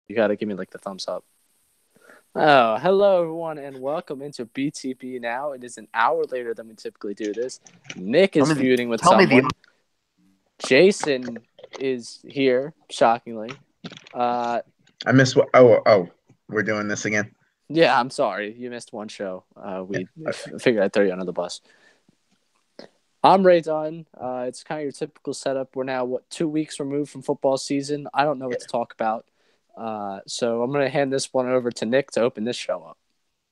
You gotta give me like the thumbs up. Oh, hello everyone, and welcome into BTB Now. It is an hour later than we typically do this. Nick is feuding with Tell me the someone. Jason is here, shockingly. I missed what? Oh, we're doing this again. Yeah, I'm sorry. You missed one show. We figured I'd throw you under the bus. I'm Ray Dunn. It's kind of your typical setup. We're now, 2 weeks removed from football season. I don't know what to talk about. So I'm going to hand this one over to Nick to open this show up.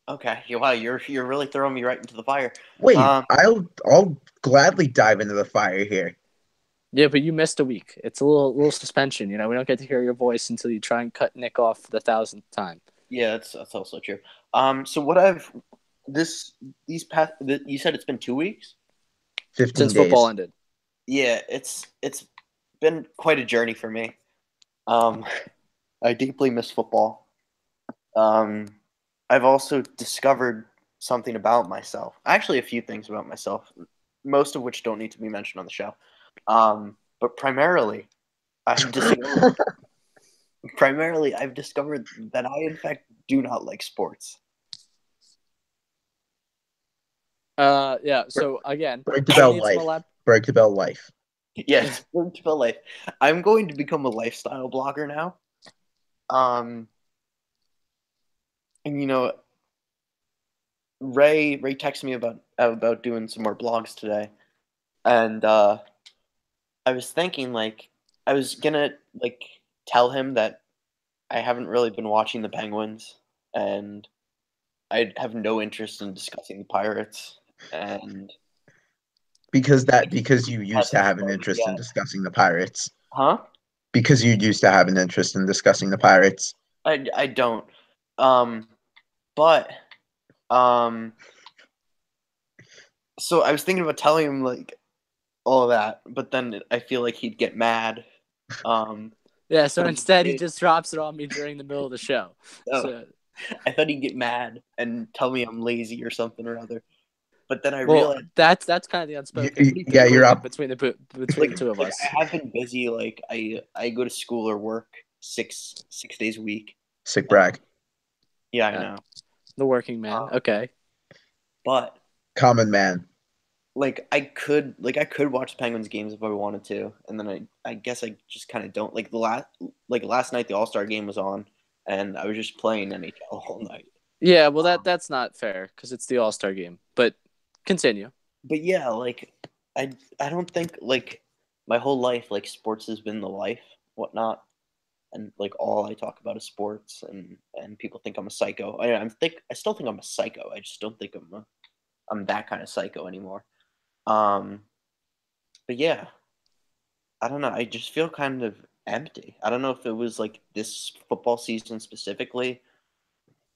Okay, wow, you're really throwing me right into the fire. Wait, I'll gladly dive into the fire here. Yeah, but you missed a week. It's a little suspension. You know, we don't get to hear your voice until you try and cut Nick off for the 1,000th time. Yeah, that's also true. So what you said it's been 2 weeks 15 since days. football ended. Yeah, it's been quite a journey for me. I deeply miss football. I've also discovered something about myself. Actually, a few things about myself, most of which don't need to be mentioned on the show. But primarily, I've discovered that I, in fact, do not like sports. Yeah. So again, Break the bell life. Break the bell life. Yes, break the bell life. I'm going to become a lifestyle blogger now. And you know, Ray texted me about doing some more blogs today, and I was thinking I was gonna tell him that I haven't really been watching the Penguins, and I have no interest in discussing the Pirates, and because you used to have an interest in discussing the Pirates. Huh? Because you used to have an interest in discussing the Pirates. I don't. But so I was thinking about telling him all of that, but then I feel like he'd get mad. Yeah, so instead he just drops it on me during the middle of the show. So I thought he'd get mad and tell me I'm lazy or something or other. But then I realized that's kind of the unspoken. Yeah, you're up between the two of us. I have been busy. I go to school or work six days a week. Sick brag. Yeah, I know. The working man. Okay. But common man. I could watch Penguins games if I wanted to, and then I guess I just kind of don't. Last night the All-Star game was on, and I was just playing NHL all night. Yeah, well that's not fair because it's the All-Star game. But continue. But yeah, I don't think my whole life sports has been the life, whatnot, and all I talk about is sports, and people think I'm a psycho. I still think I'm a psycho. I just don't think I'm that kind of psycho anymore. But yeah, I don't know. I just feel kind of empty. I don't know if it was this football season specifically,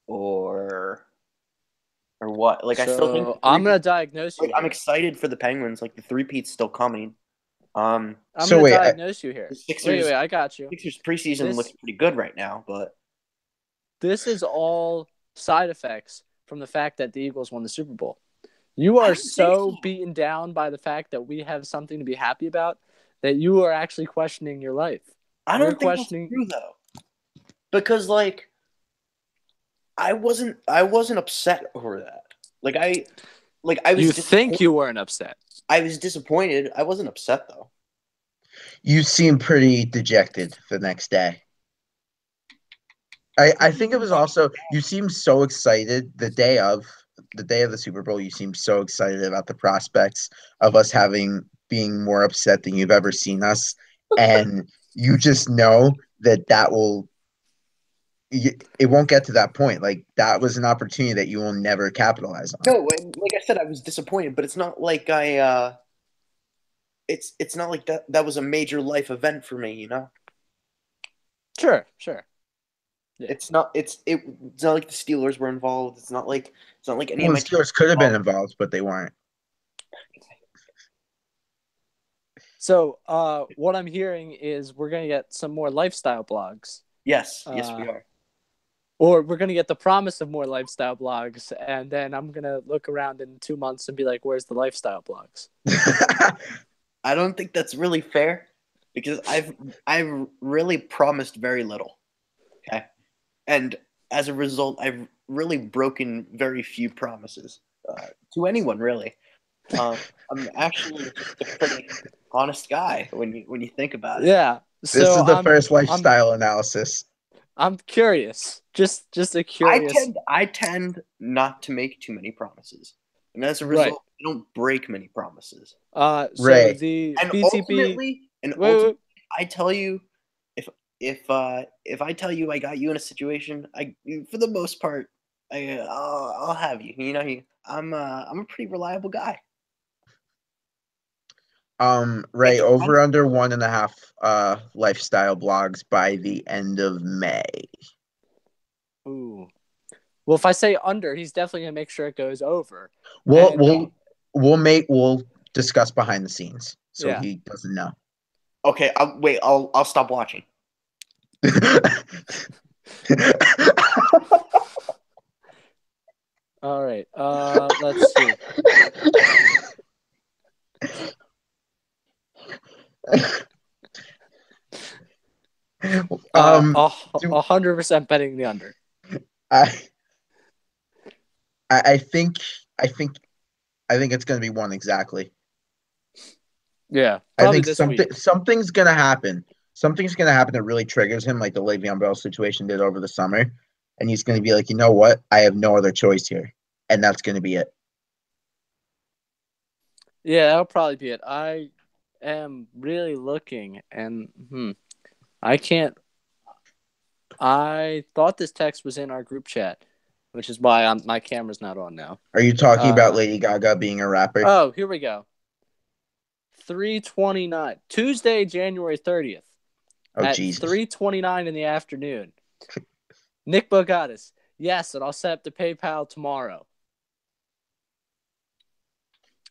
or what. I still think I'm gonna diagnose you. I'm excited for the Penguins. The three-peat's still coming. I'm gonna diagnose you here. Wait, I got you. Sixers preseason looks pretty good right now, but this is all side effects from the fact that the Eagles won the Super Bowl. You are so beaten down by the fact that we have something to be happy about that you are actually questioning your life. I don't think that's true though, because I wasn't upset over that. I was. You think you weren't upset? I was disappointed. I wasn't upset though. You seemed pretty dejected the next day. I think it was also you seemed so excited the day of the Super Bowl. You seemed so excited about the prospects of us being more upset than you've ever seen us, and you just know that it won't get to that point. That was an opportunity that you will never capitalize on. No, like I said, I was disappointed, but it's not like it's not like that was a major life event for me, you know? Sure. Yeah. It's not like the Steelers were involved. It's not like any of my the Steelers could have been involved, but they weren't. So, what I'm hearing is we're gonna get some more lifestyle blogs. Yes, we are. Or we're going to get the promise of more lifestyle blogs, and then I'm going to look around in 2 months and be like, where's the lifestyle blogs? I don't think that's really fair because I've really promised very little. Okay. And as a result, I've really broken very few promises to anyone, really. I'm actually just a pretty honest guy when you think about it. Yeah. This So is the first I'm lifestyle analysis. I'm curious. Just a curious. I tend not to make too many promises, and as a Right. result, I don't break many promises. So Ray. the And BTB. ultimately, I tell you, if I tell you I got you in a situation, for the most part, I'll have you. You know, I'm a pretty reliable guy. Ray, over under 1.5 lifestyle blogs by the end of May. Ooh. Well, if I say under, he's definitely gonna make sure it goes over. We'll And, we'll discuss behind the scenes so yeah. he doesn't know. Okay, I'll stop watching. All right. Let's see. Um, 100% betting the under. I I think it's going to be one exactly. Yeah, I probably think this week. something's going to happen. Something's going to happen that really triggers him, like the Le'Veon Bell situation did over the summer, and he's going to be like, you know what? I have no other choice here, and that's going to be it. Yeah, that'll probably be it. I am really looking, and I can't. I thought this text was in our group chat, which is why my camera's not on now. Are you talking about Lady Gaga being a rapper? Oh, here we go. 3:29, Tuesday, January 30th, at Jesus. 3:29 in the afternoon. Nick Bogatis, yes, and I'll set up the PayPal tomorrow.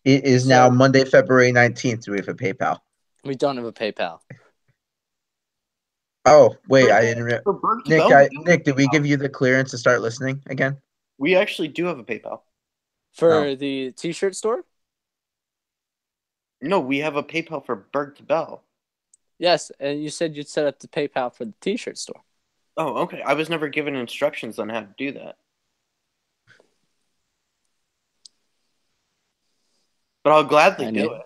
It is now Monday, February 19th. Do we have a PayPal? We don't have a PayPal. Oh, wait, I didn't. Nick, did we PayPal. give you the clearance to start listening again? We actually do have a PayPal. For the t-shirt store? No, we have a PayPal for Berg to Bell. Yes, and you said you'd set up the PayPal for the t-shirt store. Oh, okay. I was never given instructions on how to do that. But I'll gladly do it.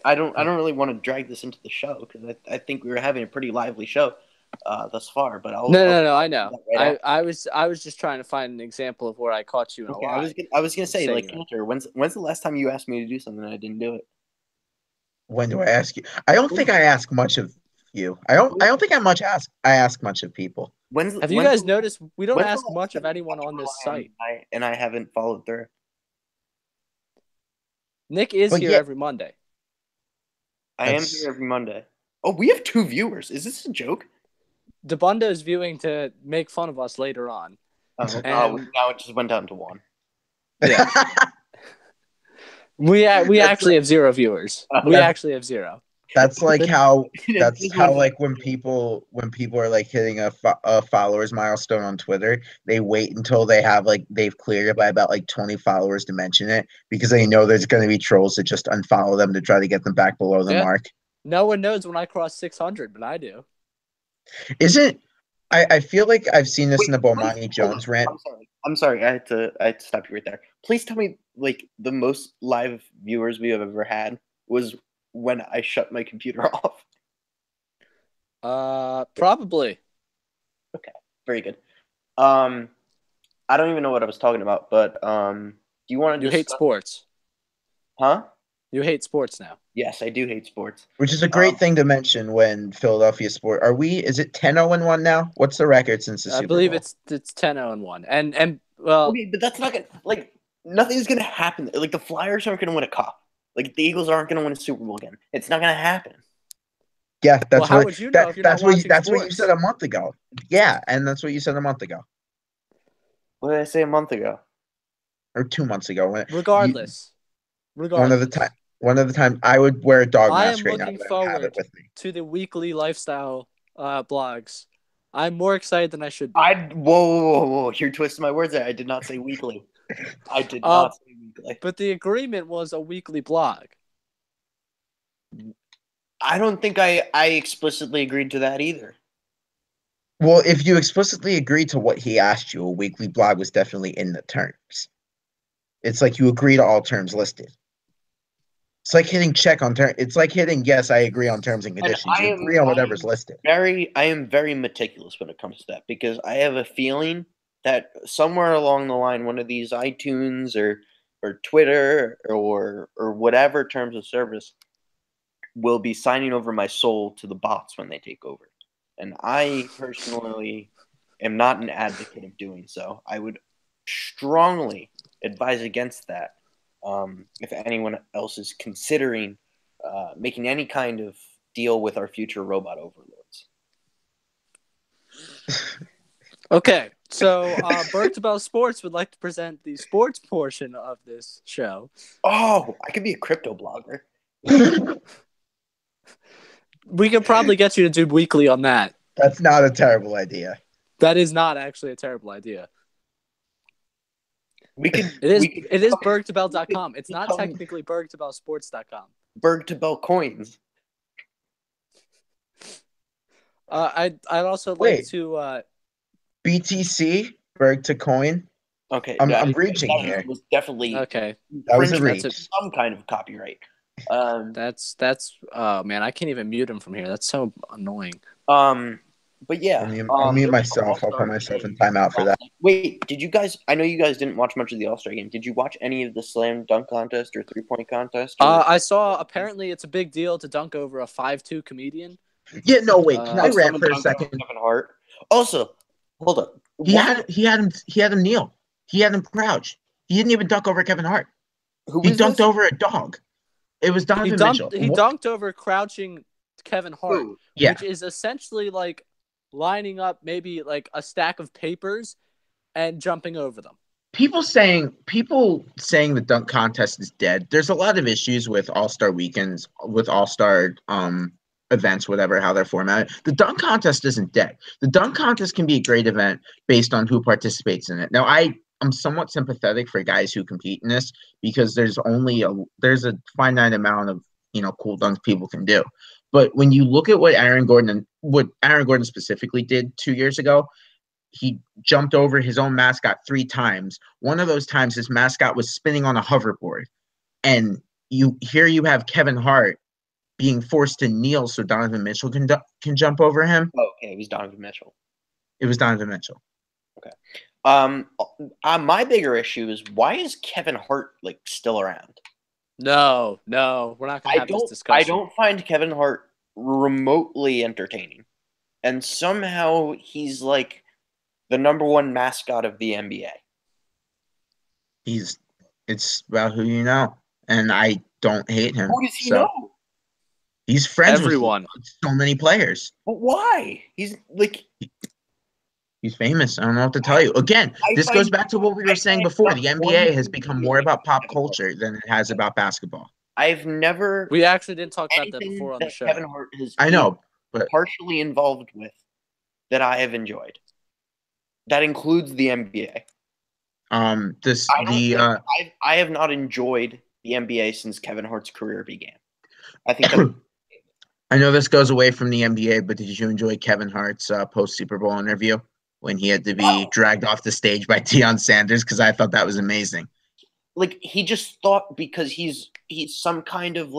I don't really want to drag this into the show because I think we were having a pretty lively show thus far. But No, I know. Right I was just trying to find an example of where I caught you in a lie. I was gonna say, like, Hunter, when's the last time you asked me to do something and I didn't do it? When do I ask you? I don't think I ask much of you. I don't think I ask much of people. Have you guys noticed we don't ask much of anyone on this site? And I haven't followed through. Nick is here every Monday. I am here every Monday. Oh, we have 2 viewers. Is this a joke? DeBundo is viewing to make fun of us later on. Now it just went down to 1. Yeah. we actually have 0 viewers. We actually have 0. That's like how like when people are like hitting a followers milestone on Twitter, they wait until they've cleared it by about like 20 followers to mention it because they know there's going to be trolls that just unfollow them to try to get them back below the mark. No one knows when I cross 600, but I do. I feel like I've seen this in the Bomani Jones rant. I'm sorry. I had to stop you right there. Please tell me, like, the most live viewers we have ever had was when I shut my computer off. Probably. Okay, very good. I don't even know what I was talking about, but do you want to? You hate sports, huh? You hate sports now. Yes, I do hate sports. Which is a great thing to mention when Philadelphia sport. Is it 10-0-1 now? What's the record since the Super Bowl? I believe it's 10-0-1. And well, okay, but that's not gonna, like, nothing's gonna happen. Like, the Flyers aren't gonna win a cup. Like, the Eagles aren't going to win a Super Bowl again. It's not going to happen. Yeah, that's how would you know if you're not watching that's sports? what you said a month ago. Yeah, and that's what you said a month ago. What did I say a month ago? Or 2 months ago. Regardless. One of the time I would wear a dog mask right now. I am looking forward to the weekly lifestyle blogs. I'm more excited than I should be. Whoa. You're twisting my words there. I did not say weekly. I did not say weekly. But the agreement was a weekly blog. I don't think I explicitly agreed to that either. Well, if you explicitly agree to what he asked you, a weekly blog was definitely in the terms. It's like you agree to all terms listed. It's like hitting check on term. It's like hitting yes, I agree on terms and And conditions. You agree on whatever's listed. I am very meticulous when it comes to that because I have a feeling that somewhere along the line, one of these iTunes or Twitter or whatever terms of service will be signing over my soul to the bots when they take over. And I personally am not an advocate of doing so. I would strongly advise against that. If anyone else is considering making any kind of deal with our future robot overlords. Okay, so Berthabel Sports would like to present the sports portion of this show. Oh, I could be a crypto blogger. We could probably get you to do weekly on that. That's not a terrible idea. That is not actually a terrible idea. We could. It is bergtabel.com. It's not technically bergtabelsports.com. Bergtabel coins. I'd also like to BTC Berg to coin. Okay, I'm reaching that here. was definitely okay. That was a reach. Some kind of copyright. That's oh man, I can't even mute him from here. That's so annoying. But yeah, I'll mute myself. I'll put myself in timeout for that. Wait, did you guys? I know you guys didn't watch much of the All-Star game. Did you watch any of the slam dunk contest or 3-point contest? I saw. Apparently, it's a big deal to dunk over a 5'2" comedian. Yeah, no, wait. Can I rant for a second? Kevin Hart. Also, hold up. He had him kneel. He had him crouch. He didn't even dunk over Kevin Hart. He dunked over a dog. It was Donovan Mitchell. He dunked over crouching Kevin Hart, yeah. Which is essentially like lining up maybe like a stack of papers and jumping over them. People saying the dunk contest is dead. There's a lot of issues with All-Star weekends, with All-Star events, whatever, how they're formatted. The dunk contest isn't dead. The dunk contest can be a great event based on who participates in it. Now, I'm somewhat sympathetic for guys who compete in this because there's a finite amount of cool dunks people can do. But when you look at what Aaron Gordon specifically did 2 years ago, he jumped over his own mascot 3 times. One of those times, his mascot was spinning on a hoverboard, and you have Kevin Hart being forced to kneel so Donovan Mitchell can jump over him. Oh, okay, it was Donovan Mitchell. Okay. My bigger issue is why is Kevin Hart still around? No, we're not going to have this discussion. I don't find Kevin Hart remotely entertaining, and somehow he's like the number one mascot of the NBA. It's about who you know, and I don't hate him. Who does he know? He's friends with so many players. But why? He's famous. I don't know what to tell you. Again, this goes back to what we were saying before. The NBA has become more about pop culture than it has about basketball. We actually didn't talk about that before on the show. Kevin Hart has but partially involved with that I have enjoyed. That includes the NBA. I have not enjoyed the NBA since Kevin Hart's career began. I think I know this goes away from the NBA, but did you enjoy Kevin Hart's post Super Bowl interview when he had to be dragged off the stage by Deion Sanders? Because I thought that was amazing. He just thought because he's some kind of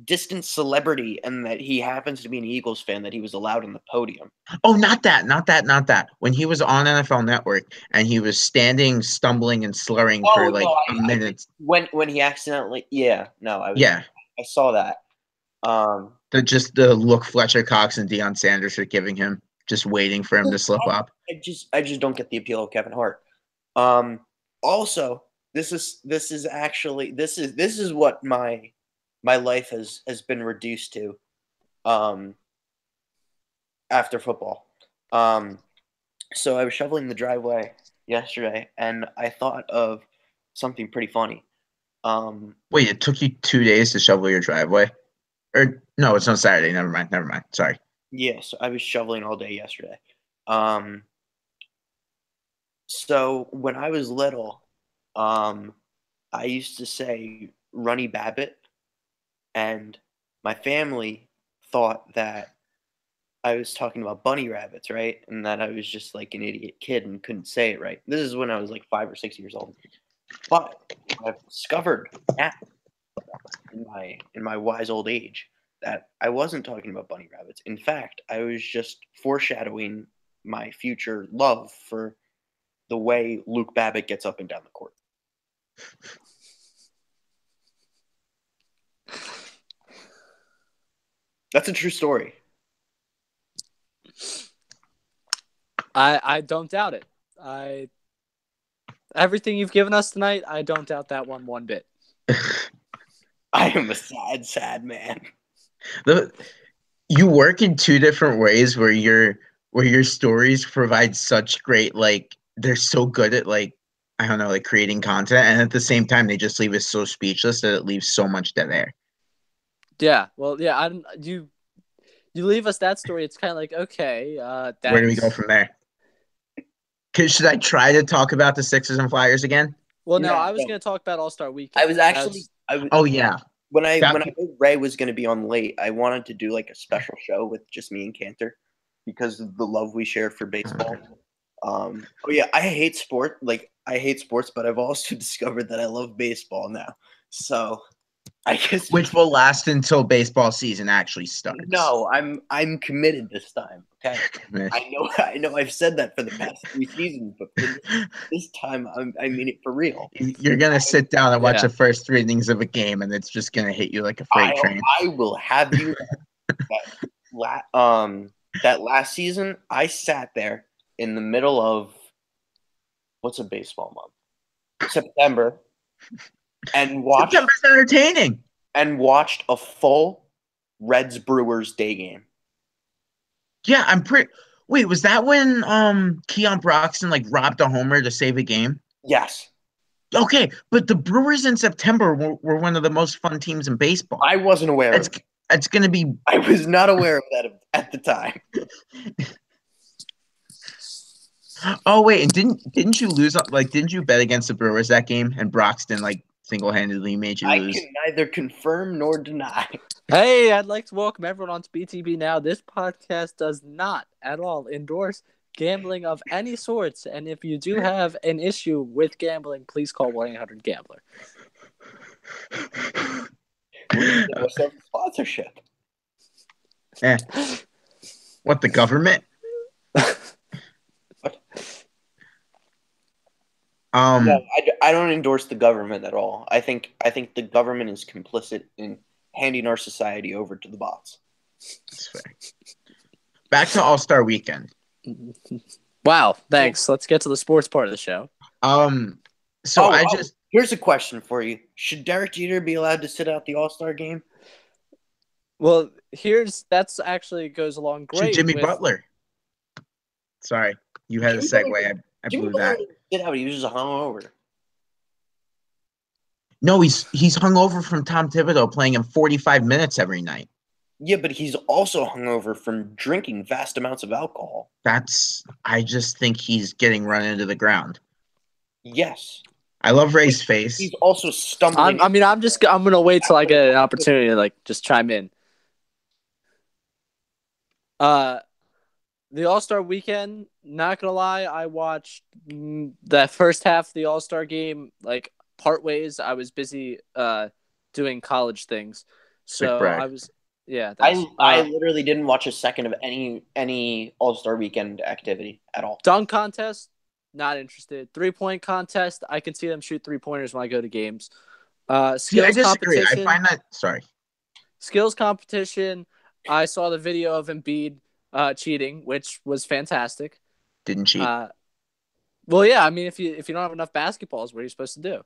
distant celebrity and that he happens to be an Eagles fan that he was allowed on the podium. Oh, not that. When he was on NFL Network and he was standing, stumbling, and slurring for a minute. When he accidentally, I saw that. The look Fletcher Cox and Deion Sanders are giving him, just waiting for him to slip up. I just don't get the appeal of Kevin Hart. Also, this is what my life has been reduced to after football. So I was shoveling the driveway yesterday and I thought of something pretty funny. Wait, it took you 2 days to shovel your driveway? Or no, it's on Saturday. Never mind. Sorry. Yes, I was shoveling all day yesterday. So when I was little, I used to say Runny Babbitt, and my family thought that I was talking about bunny rabbits, right? And that I was just like an idiot kid and couldn't say it right. This is when I was like 5 or 6 years old. But I've discovered now in my wise old age that I wasn't talking about bunny rabbits. In fact, I was just foreshadowing my future love for the way Luke Babbitt gets up and down the court. That's a true story. I don't doubt it. Everything you've given us tonight, I don't doubt that one bit. I am a sad, sad man. You work in two different ways where your stories provide such great, like, they're so good at, like, I don't know, like creating content, and at the same time they just leave us so speechless that it leaves so much dead air. Yeah, well, yeah, you leave us that story, it's kind of like, okay, where do we go from there? Should I try to talk about the Sixers and Flyers again? Well, no, I was going to talk about All-Star Weekend. I was actually oh yeah. When I heard Ray was going to be on late, I wanted to do like a special show with just me and Cantor because of the love we share for baseball. Oh yeah, I hate sports, but I've also discovered that I love baseball now. So I guess which will last until baseball season actually starts. No, I'm committed this time. Okay, I know. I've said that for the past 3 seasons, but this time I mean it for real. You're gonna sit down and watch the first 3 innings of a game, and it's just gonna hit you like a freight train. I will have you. That last season, I sat there in the middle of what's a baseball month? September, and watched. September's entertaining. And watched a full Reds Brewers day game. Yeah, Wait, was that when Keon Broxton like robbed a homer to save a game? Yes. Okay, but the Brewers in September were one of the most fun teams in baseball. I wasn't aware of it. It's going to be... I was not aware of that at the time. Oh, wait, and didn't you lose? Like, didn't you bet against the Brewers that game? And Broxton, like, single-handedly made you lose? I can neither confirm nor deny. Hey, I'd like to welcome everyone on to BTB Now. This podcast does not at all endorse gambling of any sorts. And if you do have an issue with gambling, please call 1-800-GAMBLER. Sponsorship. What, the government? No, I don't endorse the government at all. I think the government is complicit in handing our society over to the bots. That's fair. Back to All-Star Weekend. Wow, thanks. Let's get to the sports part of the show. Here's a question for you. Should Derek Jeter be allowed to sit out the All-Star game? Well, that's actually goes along great. Jimmy Butler. Sorry, you had a segue. I blew that. Get out. He was just hungover. No, he's hungover from Tom Thibodeau playing him 45 minutes every night. Yeah, but he's also hungover from drinking vast amounts of alcohol. I just think he's getting run into the ground. Yes. I love Ray's face. He's also stumbling. I'm going to wait till I get an opportunity to like just chime in. The All-Star Weekend, not going to lie, I watched the first half of the All-Star game, like, part ways. I was busy doing college things. So I was, yeah. I literally didn't watch a second of any All-Star Weekend activity at all. Dunk contest, not interested. 3-point contest, I can see them shoot 3-pointers when I go to games. Skills competition. I find that, sorry. Skills competition, I saw the video of Embiid cheating, which was fantastic. Didn't cheat. Well, yeah. I mean, if you don't have enough basketballs, what are you supposed to do?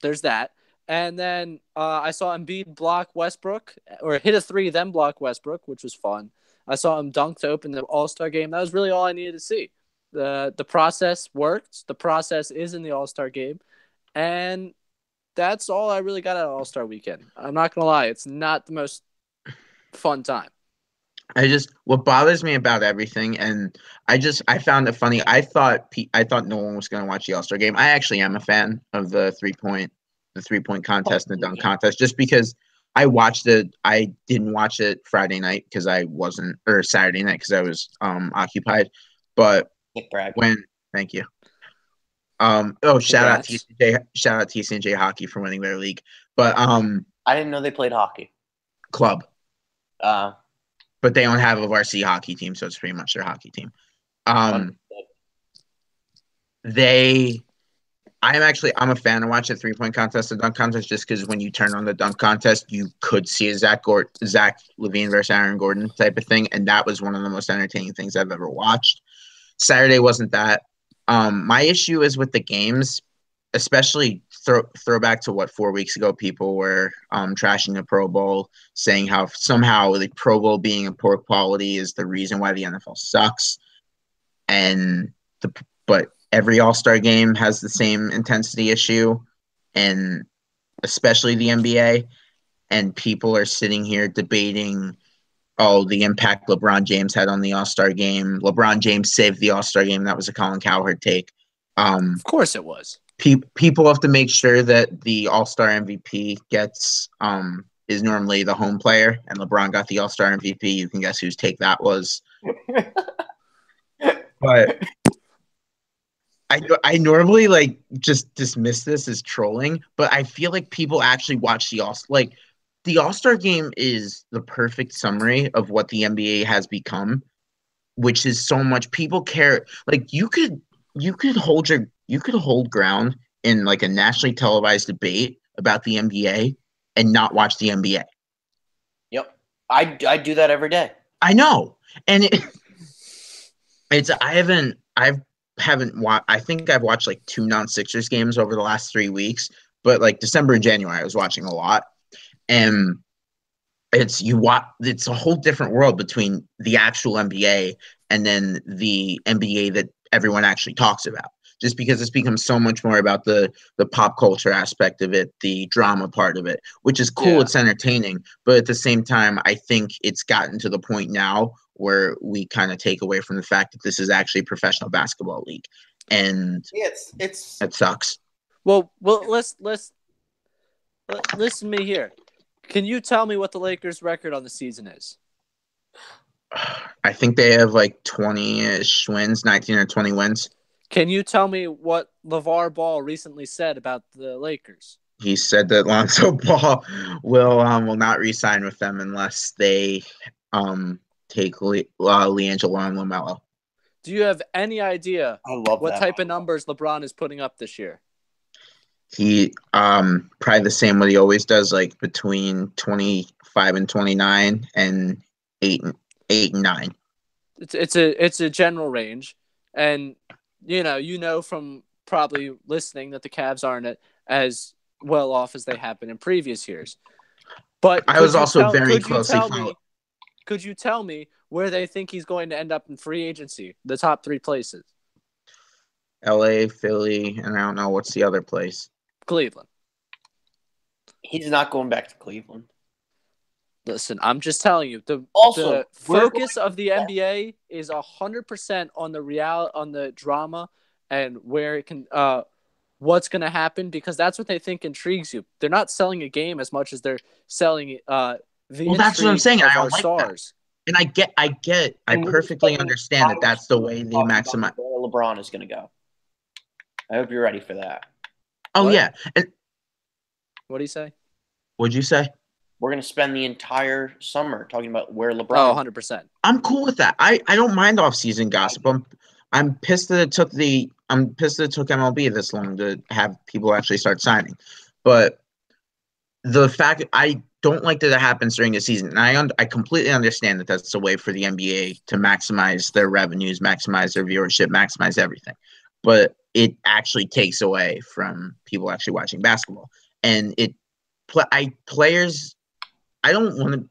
There's that, and then I saw Embiid block Westbrook, or hit a 3, then block Westbrook, which was fun. I saw him dunk to open the All-Star game. That was really all I needed to see. The process worked. The process is in the All-Star game, and that's all I really got out of All-Star Weekend. I'm not going to lie. It's not the most fun time. What bothers me about everything, and I found it funny. I thought no one was going to watch the All-Star game. I actually am a fan of the 3-point contest and the dunk contest, just because I watched it. I didn't watch it Friday night because I wasn't, or Saturday night because I was occupied. But thank you. Shout out Congrats. TCNJ Hockey for winning their league. But I didn't know they played hockey. Club. Uh, But they don't have a varsity hockey team, so it's pretty much their hockey team. I'm a fan of watching the 3-point contest, the dunk contest, just because when you turn on the dunk contest, you could see a Zach LaVine versus Aaron Gordon type of thing, and that was one of the most entertaining things I've ever watched. Saturday wasn't that. My issue is with the games, especially throwback to 4 weeks ago, people were trashing the Pro Bowl, saying how somehow the Pro Bowl being of poor quality is the reason why the NFL sucks, but every All-Star game has the same intensity issue, and especially the NBA, and people are sitting here debating, the impact LeBron James had on the All-Star game. LeBron James saved the All-Star game. That was a Colin Cowherd take. Of course it was. People have to make sure that the All-Star MVP is normally the home player, and LeBron got the All-Star MVP. You can guess whose take that was. But I normally just dismiss this as trolling, but I feel like people actually watch the All-Star game is the perfect summary of what the NBA has become, which is so much people care. Like you could hold ground in like a nationally televised debate about the NBA and not watch the NBA. Yep. I do that every day. I know. And I think I've watched like 2 non-Sixers games over the last 3 weeks, but like December and January I was watching a lot. And it's a whole different world between the actual NBA and then the NBA that everyone actually talks about. Just because it's become so much more about the pop culture aspect of it, the drama part of it, which is cool. Yeah. It's entertaining. But at the same time, I think it's gotten to the point now where we kind of take away from the fact that this is actually a professional basketball league. And it sucks. Well, let's listen to me here. Can you tell me what the Lakers' record on the season is? I think they have like 20-ish wins, 19 or 20 wins. Can you tell me what LeVar Ball recently said about the Lakers? He said that Lonzo Ball will not re-sign with them unless they take LiAngelo and LaMelo. Do you have any idea what type of numbers LeBron is putting up this year? He probably the same what he always does, like between 25 and 29 and 8 and 9. It's a general range, and you know from probably listening that the Cavs aren't as well off as they have been in previous years. But I was also very closely followed. Could you tell me where they think he's going to end up in free agency? The top 3 places. LA, Philly, and I don't know what's the other place. Cleveland. He's not going back to Cleveland. Listen, I'm just telling you. The focus of the NBA is 100% on the drama and where it can, what's going to happen, because that's what they think intrigues you. They're not selling a game as much as they're selling that's what I'm saying. I don't like stars. That. And I perfectly understand that that's the way they maximize. Where LeBron is going to go. I hope you're ready for that. Oh, what? Yeah. What do you say? What'd you say? We're going to spend the entire summer talking about where LeBron. Oh, 100%. I'm cool with that. I don't mind off-season gossip. I'm pissed that it took MLB this long to have people actually start signing. But the fact I don't like that it happens during the season. And I completely understand that that's a way for the NBA to maximize their revenues, maximize their viewership, maximize everything. But it actually takes away from people actually watching basketball. And I don't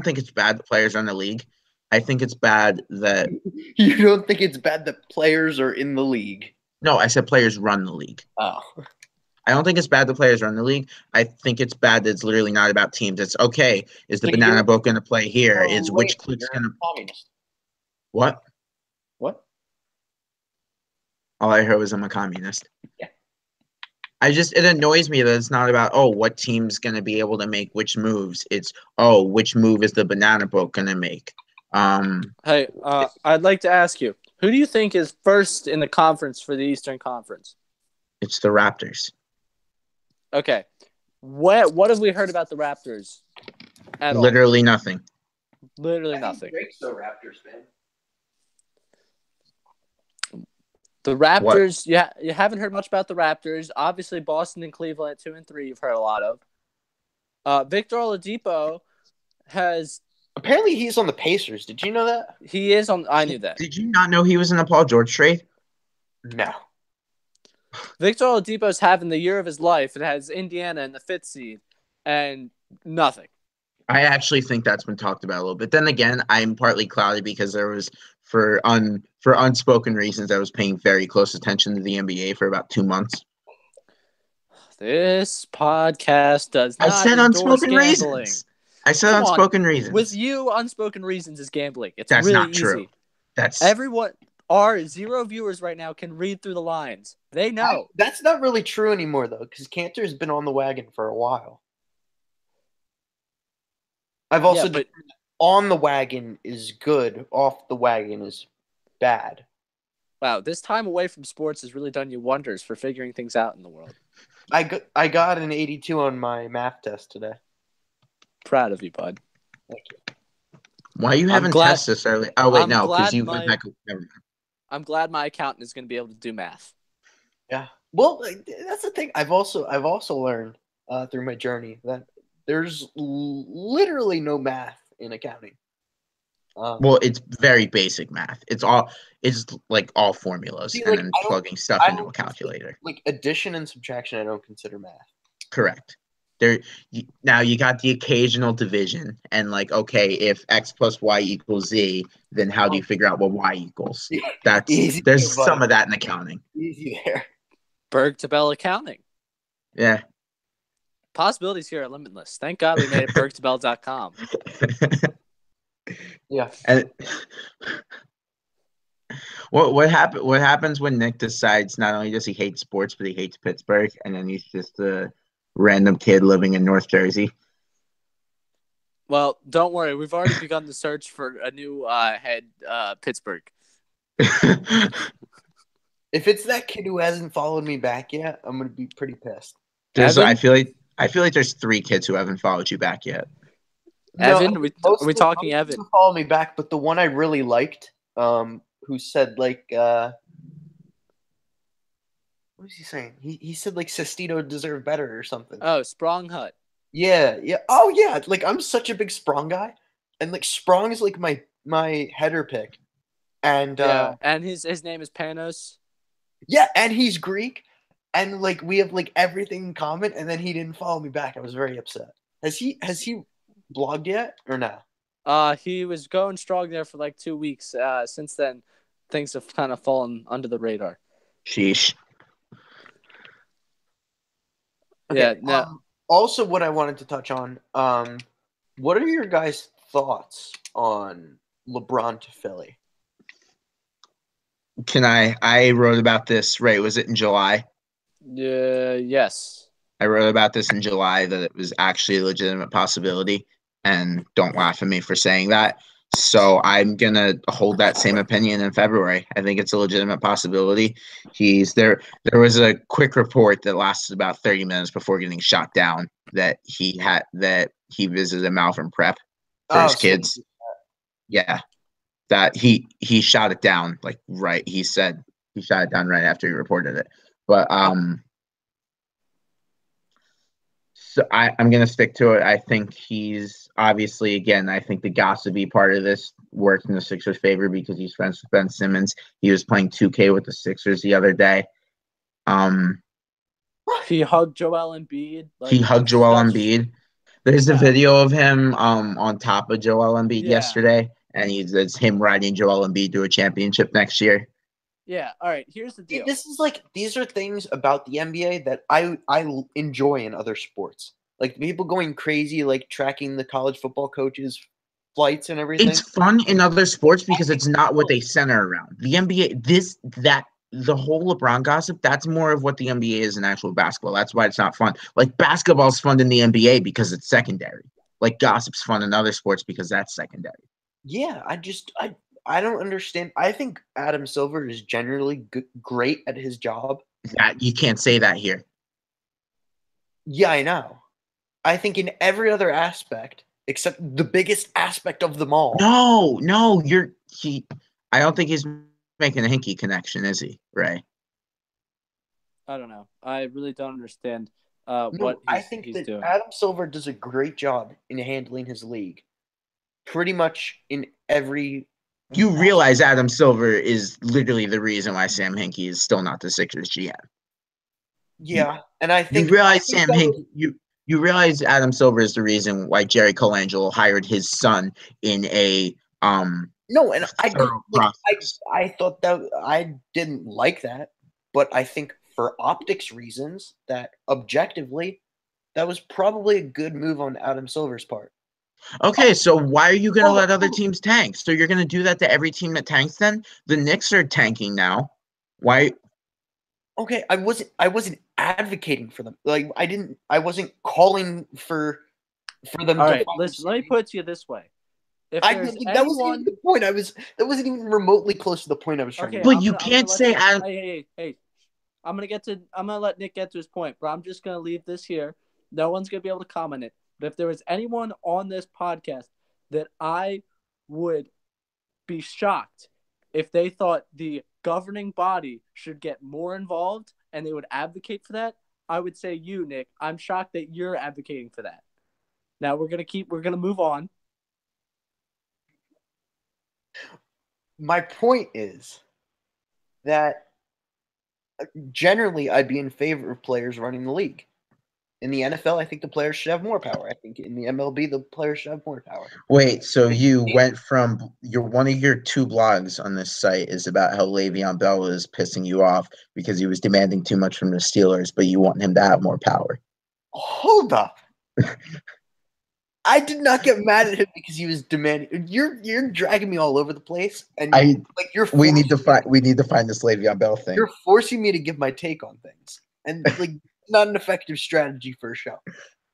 think it's bad that players are in the league. I think it's bad that you don't think it's bad that players are in the league. No, I said players run the league. Oh. I don't think it's bad that players run the league. I think it's bad that it's literally not about teams. It's okay. Is the banana boat going to play here? Is which clique's going to communist? What? What? All I heard was I'm a communist. Yeah. it annoys me that it's not about what team's gonna be able to make which moves. It's which move is the banana boat gonna make. Hey, I'd like to ask you, who do you think is first in the conference for the Eastern Conference? It's the Raptors. Okay. What have we heard about the Raptors at all? Literally nothing. Literally nothing. Drake's a Raptors fan. The Raptors, you haven't heard much about the Raptors. Obviously, Boston and Cleveland at 2 and 3, you've heard a lot of. Victor Oladipo has. Apparently, he's on the Pacers. Did you know that? He is on. I knew that. Did you not know he was in the Paul George trade? No. Victor Oladipo's having the year of his life. It has Indiana in the 5th seed, and nothing. I actually think that's been talked about a little bit. Then again, I'm partly clouded because there was for unspoken reasons I was paying very close attention to the NBA for about 2 months. This podcast does not. I said unspoken gambling. Reasons. I said unspoken reasons. With you, unspoken reasons is gambling. That's really not easy. true. That's everyone. Our 0 viewers right now can read through the lines. They know. That's not really true anymore, though, because Cantor's been on the wagon for a while. I've also on the wagon is good, off the wagon is bad. Wow, this time away from sports has really done you wonders for figuring things out in the world. I got an 82 on my math test today. Proud of you, bud. Thank you. Why you haven't tested this early? Oh wait, no, because you went back. I'm glad my accountant is going to be able to do math. Yeah. Well, that's the thing. I've also learned through my journey that there's literally no math in accounting. Well, it's very basic math. It's like all formulas and then plugging stuff into a calculator. Like addition and subtraction, I don't consider math. Correct. Now you got the occasional division and like, okay, if x plus y equals z, then how do you figure out what y equals? That's easy. There's some of that in accounting. Easy there. Berg to Bell accounting. Yeah. Possibilities here are limitless. Thank God we made it bergtobell.com. Yeah. And what happens when Nick decides not only does he hate sports, but he hates Pittsburgh, and then he's just a random kid living in North Jersey? Well, don't worry. We've already begun the search for a new head Pittsburgh. If it's that kid who hasn't followed me back yet, I'm gonna be pretty pissed. I feel like there's 3 kids who haven't followed you back yet. Evan, are we talking Evan? Follow me back, but the one I really liked, who said like, what was he saying? He said like Sestito deserved better or something. Oh, Sprong Hut. Yeah. Oh yeah, like I'm such a big Sprong guy, and like Sprong is like my header pick, and and his name is Panos. Yeah, and he's Greek, and like we have like everything in common, and then he didn't follow me back. I was very upset. Has he blogged yet or no? He was going strong there for like 2 weeks. Since then, things have kind of fallen under the radar. Sheesh. Okay, yeah. No. Also, what I wanted to touch on, what are your guys' thoughts on LeBron to Philly? I wrote about this, right? Was it in July? Yes. I wrote about this in July that it was actually a legitimate possibility, and don't laugh at me for saying that. So I'm going to hold that same opinion in February. I think it's a legitimate possibility. There was a quick report that lasted about 30 minutes before getting shot down that he visited Malvern Prep for his kids. Yeah. That he shot it down he said he shot it down right after he reported it. But so I'm going to stick to it. I think he's obviously, again, I think the gossipy part of this works in the Sixers' favor because he's friends with Ben Simmons. He was playing 2K with the Sixers the other day. He hugged Joel Embiid. Embiid. There's a video of him on top of Joel Embiid yesterday, and it's him riding Joel Embiid to a championship next year. Yeah, all right, here's the deal. These are things about the NBA that I enjoy in other sports. Like people going crazy, like tracking the college football coaches' flights and everything. It's fun in other sports because it's not what they center around. The NBA, the whole LeBron gossip, that's more of what the NBA is in actual basketball. That's why it's not fun. Like basketball's fun in the NBA because it's secondary. Like gossip's fun in other sports because that's secondary. Yeah, I don't understand. I think Adam Silver is generally great at his job. That you can't say that here. Yeah, I know. I think in every other aspect, except the biggest aspect of them all. No, I don't think he's making a hinky connection, is he, Ray? I don't know. I really don't understand No, what I think he's that doing. Adam Silver does a great job in handling his league. Pretty much in every. You realize Adam Silver is literally the reason why Sam Hinkie is still not the Sixers GM. Yeah, and I think you realize Adam Silver is the reason why Jerry Colangelo hired his son in a no, and I don't like. process. I thought that I didn't like that, but I think for optics reasons, that objectively, that was probably a good move on Adam Silver's part. Okay, so why are you going to let other teams tank? So you're going to do that to every team that tanks then? The Knicks are tanking now. Why? Okay, I wasn't advocating for them. Like I wasn't calling for them All to right, listen, let me put it to you this way. If there's that wasn't even the point. That wasn't even remotely close to the point I was trying to make. But you can't say Adam. Hey. I'm gonna let Nick get to his point, but I'm just gonna leave this here. No one's gonna be able to comment it. But if there was anyone on this podcast that I would be shocked if they thought the governing body should get more involved and they would advocate for that, I would say you, Nick. I'm shocked that you're advocating for that. Now we're gonna move on. My point is that generally I'd be in favor of players running the league. In the NFL, I think the players should have more power. I think in the MLB, the players should have more power. Wait, so you went from one of your two blogs on this site is about how Le'Veon Bell was pissing you off because he was demanding too much from the Steelers, but you want him to have more power. Hold up. I did not get mad at him because he was demanding. You're dragging me all over the place, and we need to find this Le'Veon Bell thing. You're forcing me to give my take on things, and like not an effective strategy for a show.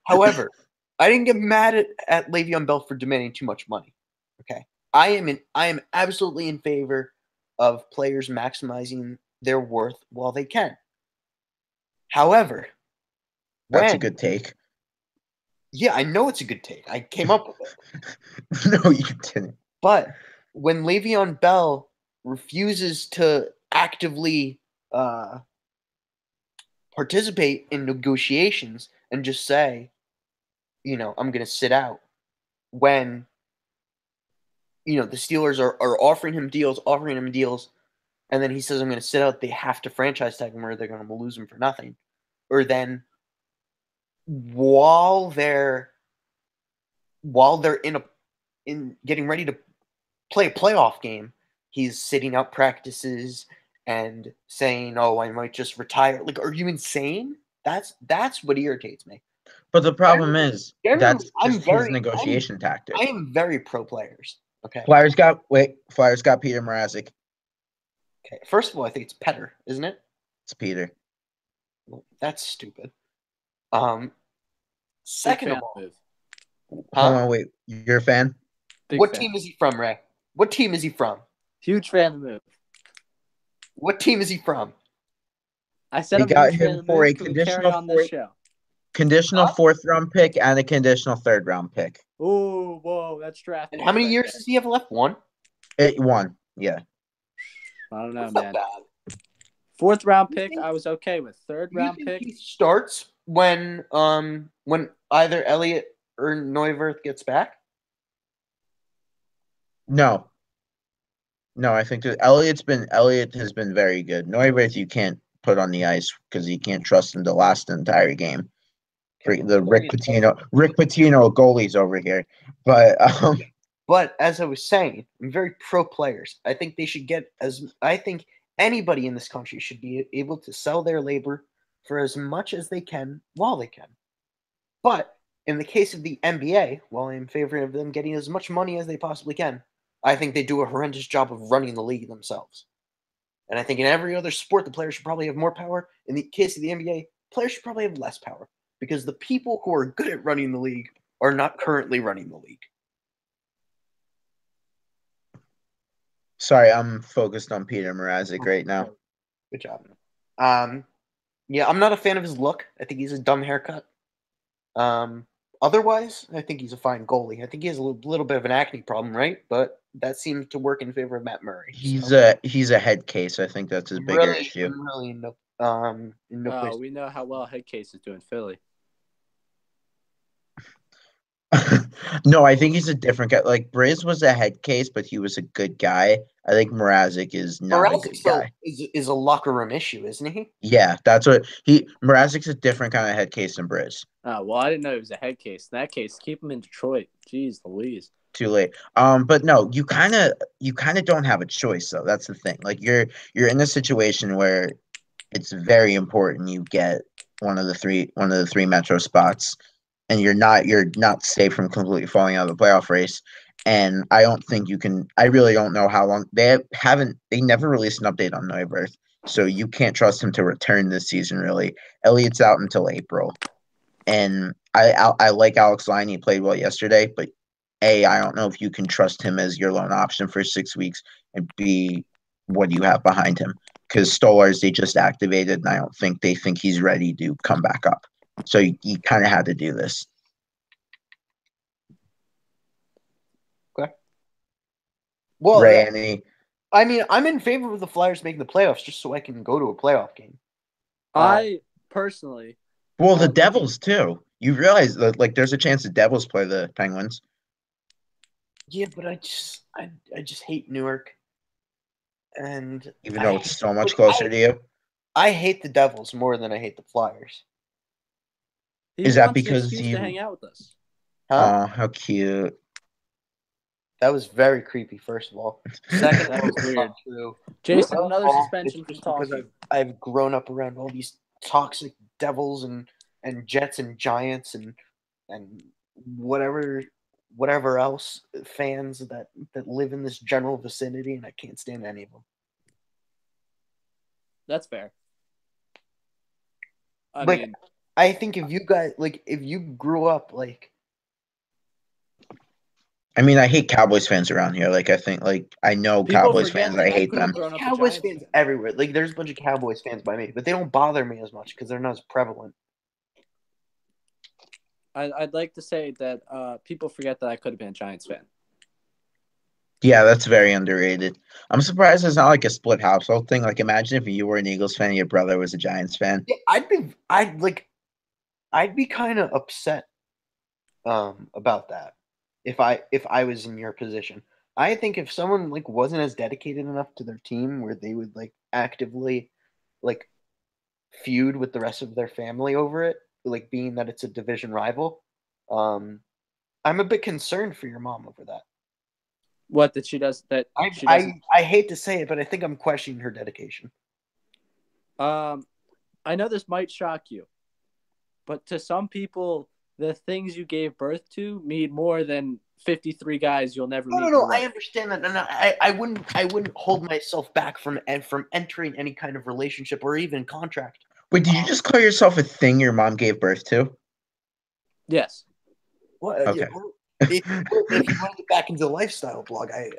However, I didn't get mad at Le'Veon Bell for demanding too much money. Okay, I am absolutely in favor of players maximizing their worth while they can. However, that's a good take. Yeah, I know it's a good take. I came up with it. No, you didn't. But when Le'Veon Bell refuses to actively participate in negotiations and just say, I'm going to sit out, when, the Steelers are offering him deals, and then he says, I'm going to sit out, they have to franchise tag him or they're going to lose him for nothing. Or then while they're in getting ready to play a playoff game, he's sitting out practices and saying, "Oh, I might just retire." Like, are you insane? That's what irritates me. But the problem is that's just his negotiation tactic. I am very pro players. Okay. Flyers got Peter Mrazek. Okay. First of all, I think it's Petter, isn't it? It's Peter. Well, that's stupid. Second of all, hold on, wait. You're a fan? What team is he from, Ray? What team is he from? Huge fan of the move. What team is he from? I said we got him for a conditional fourth round pick and a conditional third round pick. Oh, whoa, that's draft. And how many years does he have left? One? One, yeah. I don't know, man. Bad. Fourth round pick, I was okay with. Third round pick. He starts when either Elliott or Neuwirth gets back? No, I think that Elliott has been very good. Neuwirth you can't put on the ice because you can't trust him to last the entire game. The Rick Pitino goalies over here. But as I was saying, I'm very pro players. I think they should get I think anybody in this country should be able to sell their labor for as much as they can while they can. But in the case of the NBA, while I'm in favor of them getting as much money as they possibly can, I think they do a horrendous job of running the league themselves. And I think in every other sport, the players should probably have more power. In the case of the NBA, players should probably have less power because the people who are good at running the league are not currently running the league. Sorry, I'm focused on Peter Mrazek right now. Good job. Yeah, I'm not a fan of his look. I think he's a dumb haircut. Otherwise, I think he's a fine goalie. I think he has a little bit of an acne problem, right? But that seems to work in favor of Matt Murray. He's a head case. I think that's his bigger issue. I'm really in no place. We know how well Headcase is doing Philly. No, I think he's a different guy. Like Briz was a head case, but he was a good guy. I think Mrazek is not a good guy. Is a locker room issue, isn't he? Yeah, that's what Mrazek's a different kind of head case than Briz. Oh, well, I didn't know he was a head case. In that case, keep him in Detroit. Jeez Louise. Too late. But no, you kind of don't have a choice though. That's the thing. Like you're in a situation where it's very important you get one of the three metro spots, and you're not safe from completely falling out of the playoff race. And I don't think you can. I really don't know how long they never released an update on Neuwirth, so you can't trust him to return this season. Really, Elliott's out until April, and I like Alex Line. He played well yesterday, but I don't know if you can trust him as your lone option for 6 weeks, and B, what do you have behind him? Because Stolars they just activated, and I don't think they think he's ready to come back up. So you kind of had to do this. Okay. Well, Ray, I mean, I'm in favor of the Flyers making the playoffs just so I can go to a playoff game. I personally. Well, the Devils too. You realize that like there's a chance the Devils play the Penguins. Yeah, but I just hate Newark. And even though it's so much closer to you. I hate the Devils more than I hate the Flyers. Is that because you to hang out with us? Huh? Oh, how cute! That was very creepy. First of all, second, that was weird. True. Jason, another suspension for talking. Because I've grown up around all these toxic Devils and Jets and Giants and whatever else fans that live in this general vicinity, and I can't stand any of them. That's fair. I think if you guys if you grew up I mean, I hate Cowboys fans around here. I think I know Cowboys fans. I hate them. Cowboys fans everywhere. There's a bunch of Cowboys fans by me, but they don't bother me as much because they're not as prevalent. I'd like to say that people forget that I could have been a Giants fan. Yeah, that's very underrated. I'm surprised it's not a split household thing. Imagine if you were an Eagles fan and your brother was a Giants fan. Yeah, I'd be kind of upset about that if I was in your position. I think if someone wasn't as dedicated enough to their team where they would actively feud with the rest of their family over it, being that it's a division rival, I'm a bit concerned for your mom over that. What that she does that I hate to say it, but I think I'm questioning her dedication. I know this might shock you, but to some people, the things you gave birth to mean more than 53 guys you'll never meet. No, I understand that, and I wouldn't hold myself back from entering any kind of relationship or even contract. Wait, did you just call yourself a thing your mom gave birth to? Yes. Well, okay. If you want to get back into the lifestyle blog, I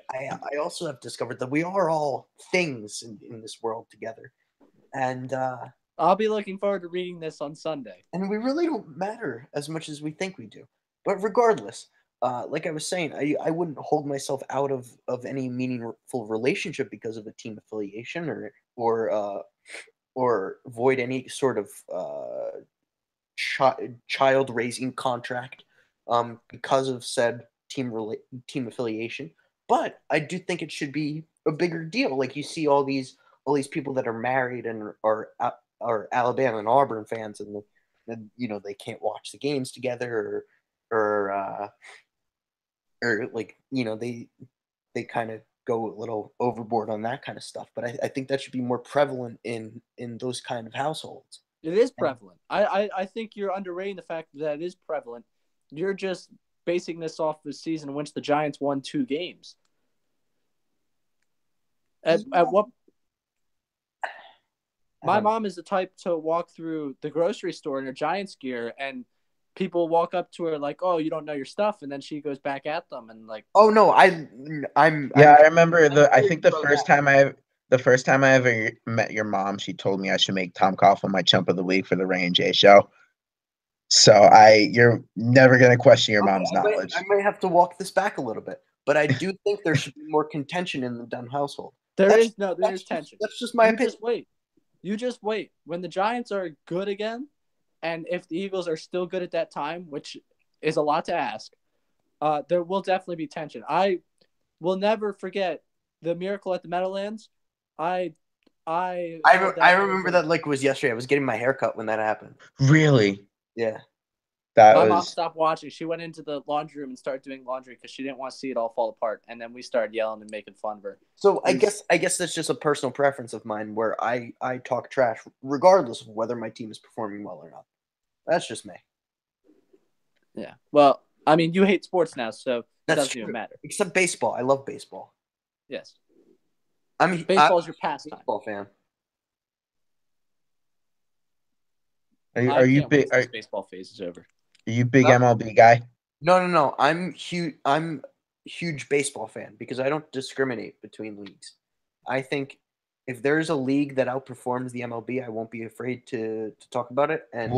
also have discovered that we are all things in this world together, and I'll be looking forward to reading this on Sunday. And we really don't matter as much as we think we do. But regardless, like I was saying, I wouldn't hold myself out of any meaningful relationship because of a team affiliation or void any sort of child raising contract because of said team affiliation. But I do think it should be a bigger deal. You see all these people that are married and are Alabama and Auburn fans, and they can't watch the games together, or they kind of go a little overboard on that kind of stuff. But I think that should be more prevalent in those kind of households. It is prevalent. I think you're underrating the fact that it is prevalent. You're just basing this off the season in which the Giants won 2 games. At what My mom is the type to walk through the grocery store in her Giants gear, and people walk up to her like, "Oh, you don't know your stuff," and then she goes back at them and like. Oh no, I remember I think the about first time I ever met your mom, she told me I should make Tom Coughlin my chump of the week for the Ray and Jay show. So you're never gonna question your mom's knowledge. I might have to walk this back a little bit, but I do think there should be more contention in the Dunn household. There's tension. That's just my opinion. You just wait. When the Giants are good again, and if the Eagles are still good at that time, which is a lot to ask, there will definitely be tension. I will never forget the miracle at the Meadowlands. I remember that like it was yesterday. I was getting my hair cut when that happened. Really? Yeah. My mom stopped watching. She went into the laundry room and started doing laundry because she didn't want to see it all fall apart. And then we started yelling and making fun of her. So I guess that's just a personal preference of mine where I talk trash regardless of whether my team is performing well or not. That's just me. Yeah. Well, I mean, you hate sports now, so it doesn't true. even matter. Except baseball. I love baseball. Yes. Baseball is your pastime. Baseball fan. Are you big? This baseball phase is over. Are you big MLB guy? No. I'm huge. I'm huge baseball fan because I don't discriminate between leagues. I think if there's a league that outperforms the MLB, I won't be afraid to talk about it. And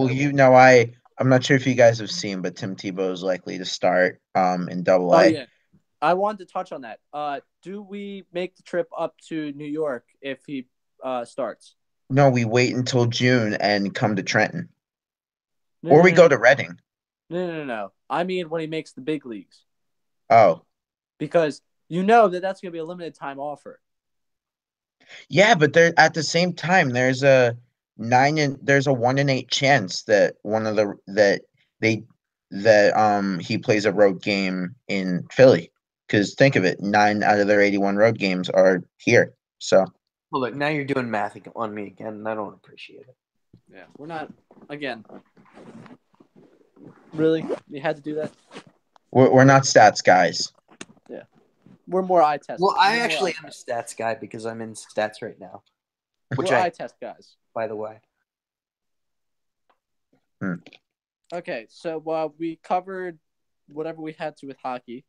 I'm not sure if you guys have seen, but Tim Tebow is likely to start in Double A. Oh yeah, I wanted to touch on that. Do we make the trip up to New York if he starts? No, we wait until June and come to Trenton, or we go to Reading. No. I mean when he makes the big leagues. Oh. Because you know that's going to be a limited time offer. Yeah, but there at the same time there's a 1 in 8 chance that he plays a road game in Philly. Because think of it, 9 out of their 81 road games are here. So. Well, look, now you're doing math on me again, and I don't appreciate it. Yeah, we're not again. Really, you had to do that. We're not stats guys. Yeah, we're more eye test. Well, I actually am a stats guy because I'm in stats right now. We're eye test guys, by the way. Okay, so we covered whatever we had to with hockey.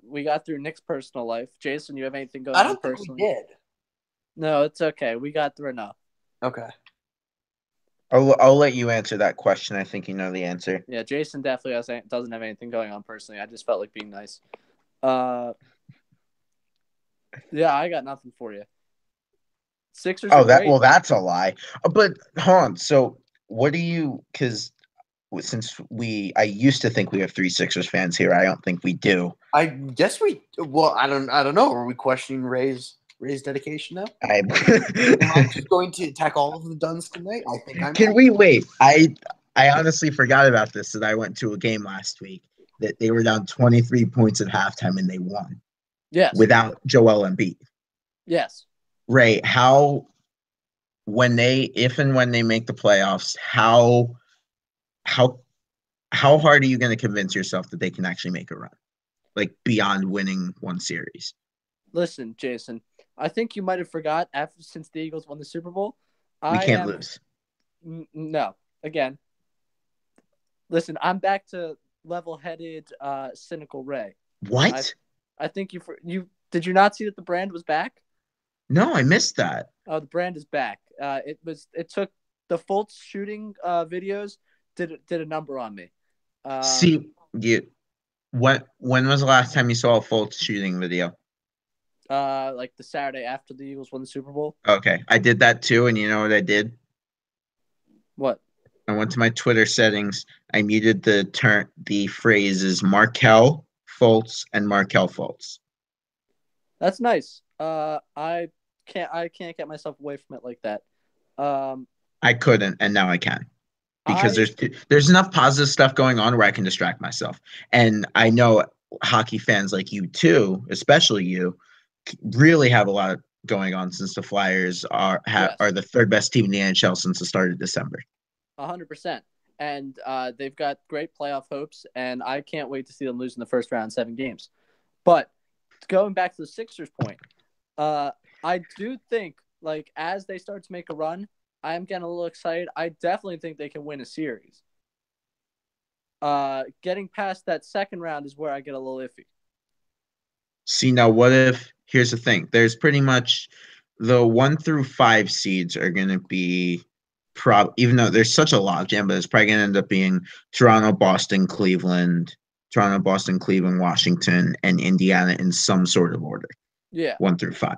We got through Nick's personal life. Jason, you have anything going on personally? I don't think we did. No, it's okay. We got through enough. Okay. I'll let you answer that question. I think you know the answer. Yeah, Jason definitely doesn't have anything going on personally. I just felt like being nice. Yeah, I got nothing for you. Sixers. That's a lie. But hold on. So what do you? Because since I used to think we have 3 Sixers fans here. I don't think we do. I guess we. Well, I don't know. Are we questioning Ray's dedication now? Am I just going to attack all of the Duns tonight? I think I'm. Can we wait? I honestly forgot about this. That I went to a game last week that they were down 23 points at halftime and they won. Yes. Without Joel Embiid. Yes. Ray, if and when they make the playoffs, how hard are you going to convince yourself that they can actually make a run, like beyond winning one series? Listen, Jason, I think you might have forgot since the Eagles won the Super Bowl. We can't lose. No, again. Listen, I'm back to level-headed, cynical Ray. What? I think you did you not see that the brand was back? No, I missed that. Oh, the brand is back. It took the Fultz shooting videos did a number on me. When was the last time you saw a Fultz shooting video? Like the Saturday after the Eagles won the Super Bowl. Okay, I did that too, and you know what I did? What? I went to my Twitter settings. I muted the phrases Markelle Fultz and Markelle Fultz. That's nice. I can't get myself away from it like that. I couldn't, and now I can. Because there's enough positive stuff going on where I can distract myself. And I know hockey fans like you too, especially you, really have a lot going on since the Flyers are the third best team in the NHL since the start of December. 100%. And they've got great playoff hopes, and I can't wait to see them lose in the first round 7 games. But going back to the Sixers point, I do think like as they start to make a run, I'm getting a little excited. I definitely think they can win a series. Getting past that second round is where I get a little iffy. See, now what if, here's the thing, there's pretty much the 1 through 5 seeds are going to be, even though there's such a logjam, but it's probably going to end up being Toronto, Boston, Cleveland, Washington, and Indiana in some sort of order. Yeah. 1 through 5.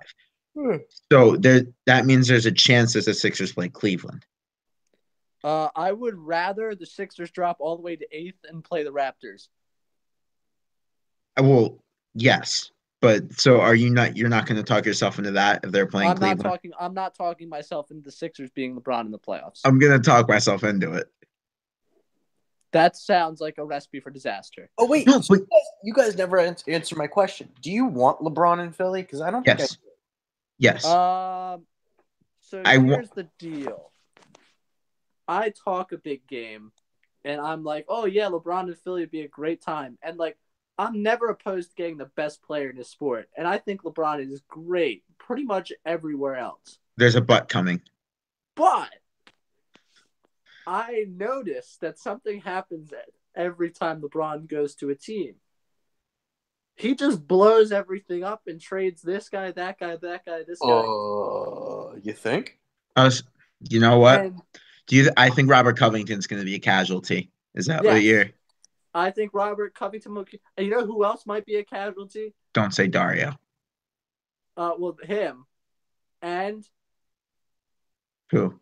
So that means there's a chance that the Sixers play Cleveland. I would rather the Sixers drop all the way to 8th and play the Raptors. Well, yes. But so you're not going to talk yourself into that if they're playing Cleveland? I'm not talking myself into the Sixers being LeBron in the playoffs. I'm going to talk myself into it. That sounds like a recipe for disaster. Oh, wait. No, so you guys never answered my question. Do you want LeBron in Philly? Because I don't think I do. Yes. So here's the deal. I talk a big game, and I'm like, oh, yeah, LeBron in Philly would be a great time. And, like, I'm never opposed to getting the best player in his sport. And I think LeBron is great pretty much everywhere else. There's a but coming. But I noticed that something happens every time LeBron goes to a team. He just blows everything up and trades this guy, that guy, this guy. You think? You know what? I think Robert Covington's going to be a casualty. Is that what you're... I think Robert Covington will... And you know who else might be a casualty? Don't say Dario. Well, him. And... Who?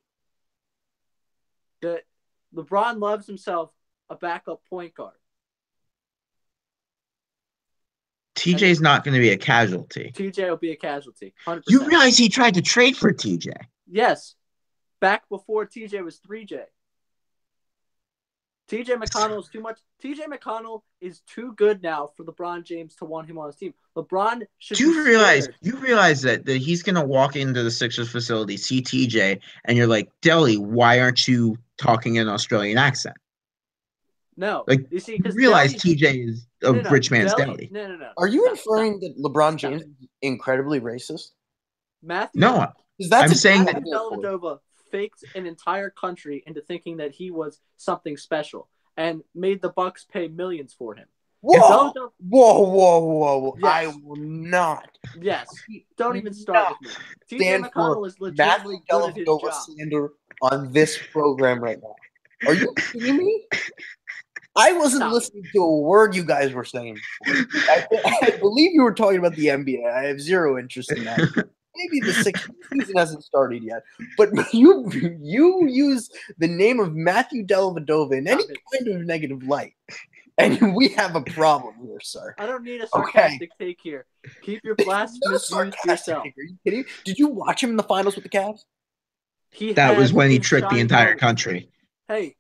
LeBron loves himself a backup point guard. TJ's not going to be a casualty. TJ will be a casualty. 100%. You realize he tried to trade for TJ? Yes. Back before TJ was 3J. TJ McConnell is too much. TJ McConnell is too good now for LeBron James to want him on his team. LeBron should. You realize that he's gonna walk into the Sixers facility, see TJ, and you're like, Deli, why aren't you talking in an Australian accent? No, like you realize TJ is a rich man's Deli. No. Are you inferring that LeBron James is incredibly racist? Matthew? No, I'm saying that Dellavedova faked an entire country into thinking that he was something special and made the Bucks pay millions for him. Whoa! Yes. I will not. Yes. Don't even start with me. TJ McConnell is legitimately good at his job. Slander on this program right now. Are you kidding me? I wasn't listening to a word you guys were saying. I believe you were talking about the NBA. I have zero interest in that. Maybe the sixth season hasn't started yet, but you use the name of Matthew Dellavedova in any kind of negative light, and we have a problem here, sir. I don't need a sarcastic take here. Keep your blasphemous views to yourself. Are you kidding? Did you watch him in the finals with the Cavs? That was when he tricked the entire country. Hey,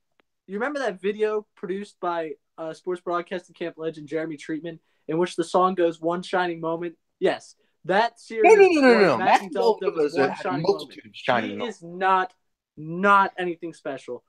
you remember that video produced by sports broadcasting camp legend Jeremy Treatman, in which the song goes "One Shining Moment"? Yes. That series. No. Matthew Dellavedova is one shining moment. He is not anything special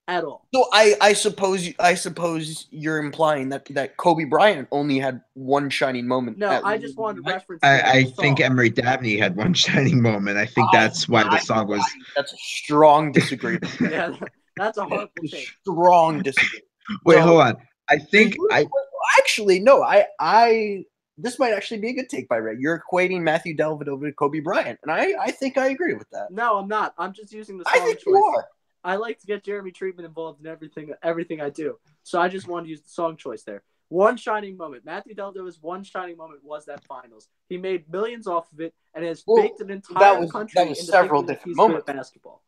at all. So I suppose you're implying that Kobe Bryant only had one shining moment. No, I just wanted to reference. I think Emery Dabney had one shining moment. I think that's why the song was. That's a strong disagreement. Yeah, that's a horrible take. Strong disagreement. Wait, hold on. I think actually no. This might actually be a good take by Ray. You're equating Matthew Dellavedova to Kobe Bryant, and I think I agree with that. No, I'm not. I'm just using the song I think choice. You are. I like to get Jeremy Treatman involved in everything I do. So I just wanted to use the song choice there. One shining moment. Matthew Dellavedova's one shining moment was that finals. He made millions off of it and has baked an entire country into several thinking different he's moments. good at basketball.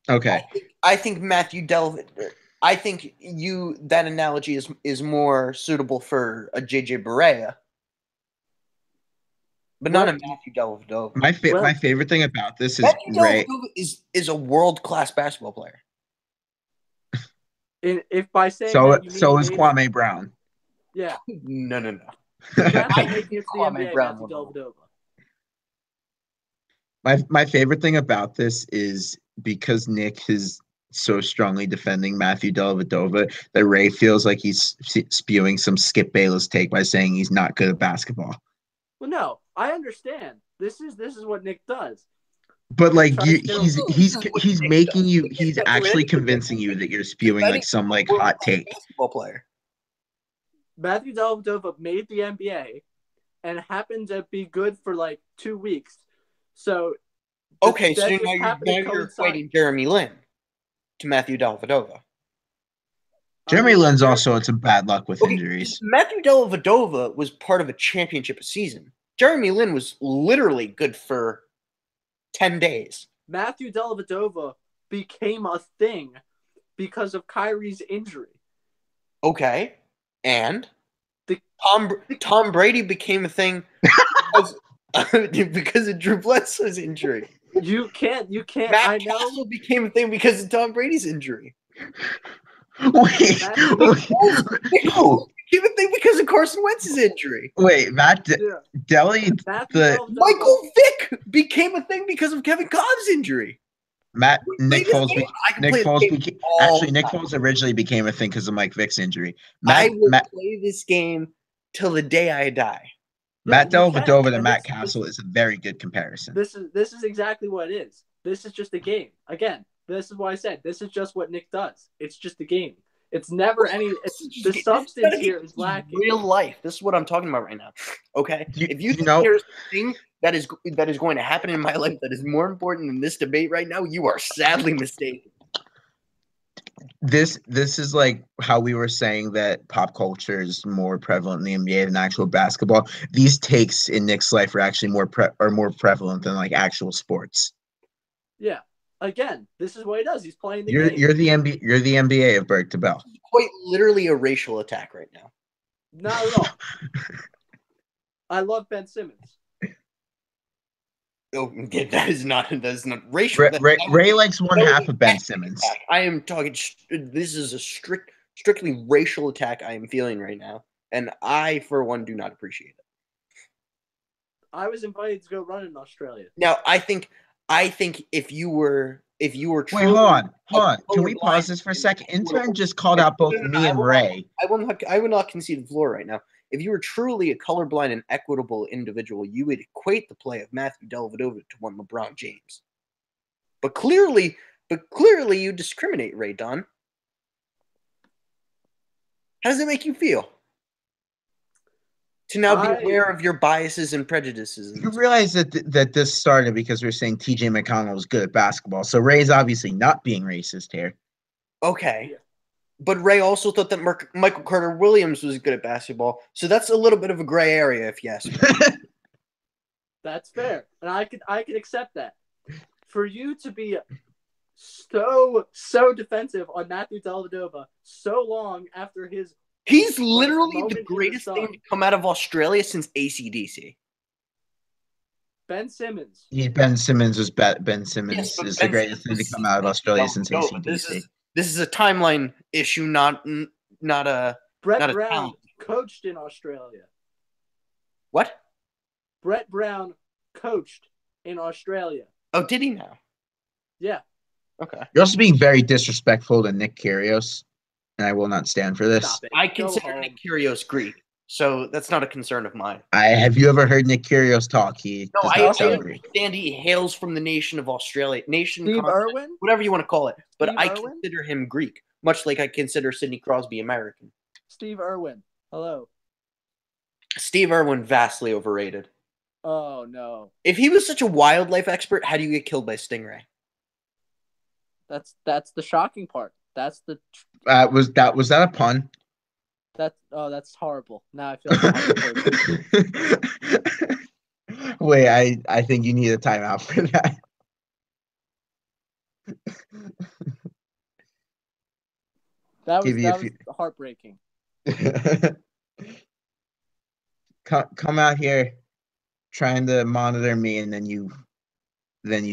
Okay. I think Matthew Dellavedova. I think that analogy is more suitable for a JJ Barea, but not a Matthew Dellavedova. My favorite thing about this is Matthew Dellavedova is a world-class basketball player. If by saying so that so is Kwame Brown. Yeah. No. I think it's the NBA, Matthew Dellavedova. My favorite thing about this is because Nick is so strongly defending Matthew Dellavedova that Ray feels like he's spewing some Skip Bayless take by saying he's not good at basketball. Well, no, I understand. This is what Nick does. But like Tries to he's making you he's actually convincing you that you're spewing like some like hot take. Basketball player. Matthew Dellavedova made the NBA and happened to be good for like 2 weeks. So Okay, so that now just happened to you're coincide. equating Jeremy Lin to Matthew Dellavedova. Jeremy Lin's also had some bad luck with injuries. Matthew Dellavedova was part of a championship season. Jeremy Lin was literally good for 10 days. Matthew Dellavedova became a thing because of Kyrie's injury. Okay, and Tom Brady became a thing because of Drew Bledsoe's injury. You can't. Matt Castle became a thing because of Tom Brady's injury. Wait, no. Became a thing because of Carson Wentz's injury. Wait, Michael Vick became a thing because of Kevin Cobb's injury. Nick Foles originally became a thing because of Mike Vick's injury. I will play this game till the day I die. Matt Dellavedova to Matt Castle is a very good comparison. This is exactly what it is. This is just a game. Again, this is why I said this is just what Nick does. It's just a game. It's never any. The substance here is lacking. Real life. This is what I'm talking about right now. Okay, if you think there's a thing that is going to happen in my life that is more important than this debate right now, you are sadly mistaken. This is like how we were saying that pop culture is more prevalent in the NBA than actual basketball. These takes in Nick's life are actually more prevalent than like actual sports. Yeah. Again, this is what he does. He's playing the game. You're the NBA of Berg to Bell. Quite literally a racial attack right now. Not at all. I love Ben Simmons. Oh, that is not racial. Ray likes one half of Ben Simmons. I am talking. This is a strictly racial attack I am feeling right now, and I, for one, do not appreciate it. I was invited to go run in Australia. Now, I think if you were truly, wait, hold on. Can we pause this for a second? Intern just called out both me and Ray. I will not concede the floor right now. If you were truly a colorblind and equitable individual, you would equate the play of Matthew Dellavedova to one LeBron James. But clearly you discriminate, Ray Dunn. How does it make you feel to now be aware of your biases and prejudices? You realize that this started because we were saying TJ McConnell was good at basketball. So Ray's obviously not being racist here. Okay. Yeah. But Ray also thought that Michael Carter Williams was good at basketball. So that's a little bit of a gray area, if you ask me. That's fair. And I could accept that. For you to be so defensive on Matthew Dellavedova so long after his He's literally the greatest thing to come out of Australia since AC/DC. Ben Simmons. Ben Simmons is the greatest thing to come out of Australia since AC/DC. This is a timeline issue, not a Brett Brown coached in Australia. What? Brett Brown coached in Australia. Oh, did he now? Yeah. Okay. You're also being very disrespectful to Nick Kyrgios, and I will not stand for this. I consider Nick Kyrgios Greek, so that's not a concern of mine. Have you ever heard Nick Kyrgios talk? I understand he hails from the nation of Australia, Steve Irwin, whatever you want to call it, but I consider him Greek, much like I consider Sidney Crosby American. Steve Irwin, hello. Steve Irwin, vastly overrated. Oh no! If he was such a wildlife expert, how do you get killed by stingray? That's the shocking part. That's the. Was that a pun? That's horrible. Now I feel like Wait, I think you need a timeout for that. That was heartbreaking. Come out here trying to monitor me, and then you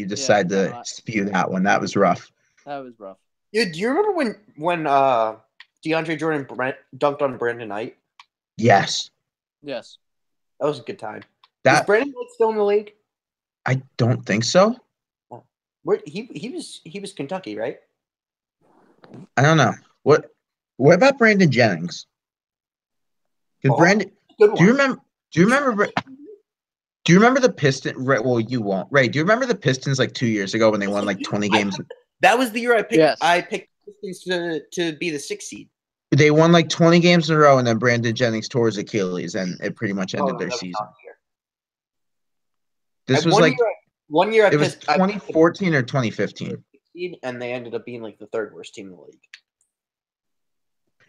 decide to spew that one. That was rough. That was rough. Yeah, do you remember when DeAndre Jordan dunked on Brandon Knight? Yes. Yes. That was a good time. Is Brandon Knight still in the league? I don't think so. Oh. He was Kentucky, right? I don't know. What about Brandon Jennings? Brandon, do you remember Do you remember the Pistons? Right, well, you won't. Right. Do you remember the Pistons like 2 years ago when they won like 20 games? That was the year I picked. Yes. I picked the Pistons to be the 6th seed. They won like 20 games in a row, and then Brandon Jennings tore his Achilles, and it pretty much ended their season. This was like one year. It was 2014 or 2015. And they ended up being like the 3rd worst team in the league.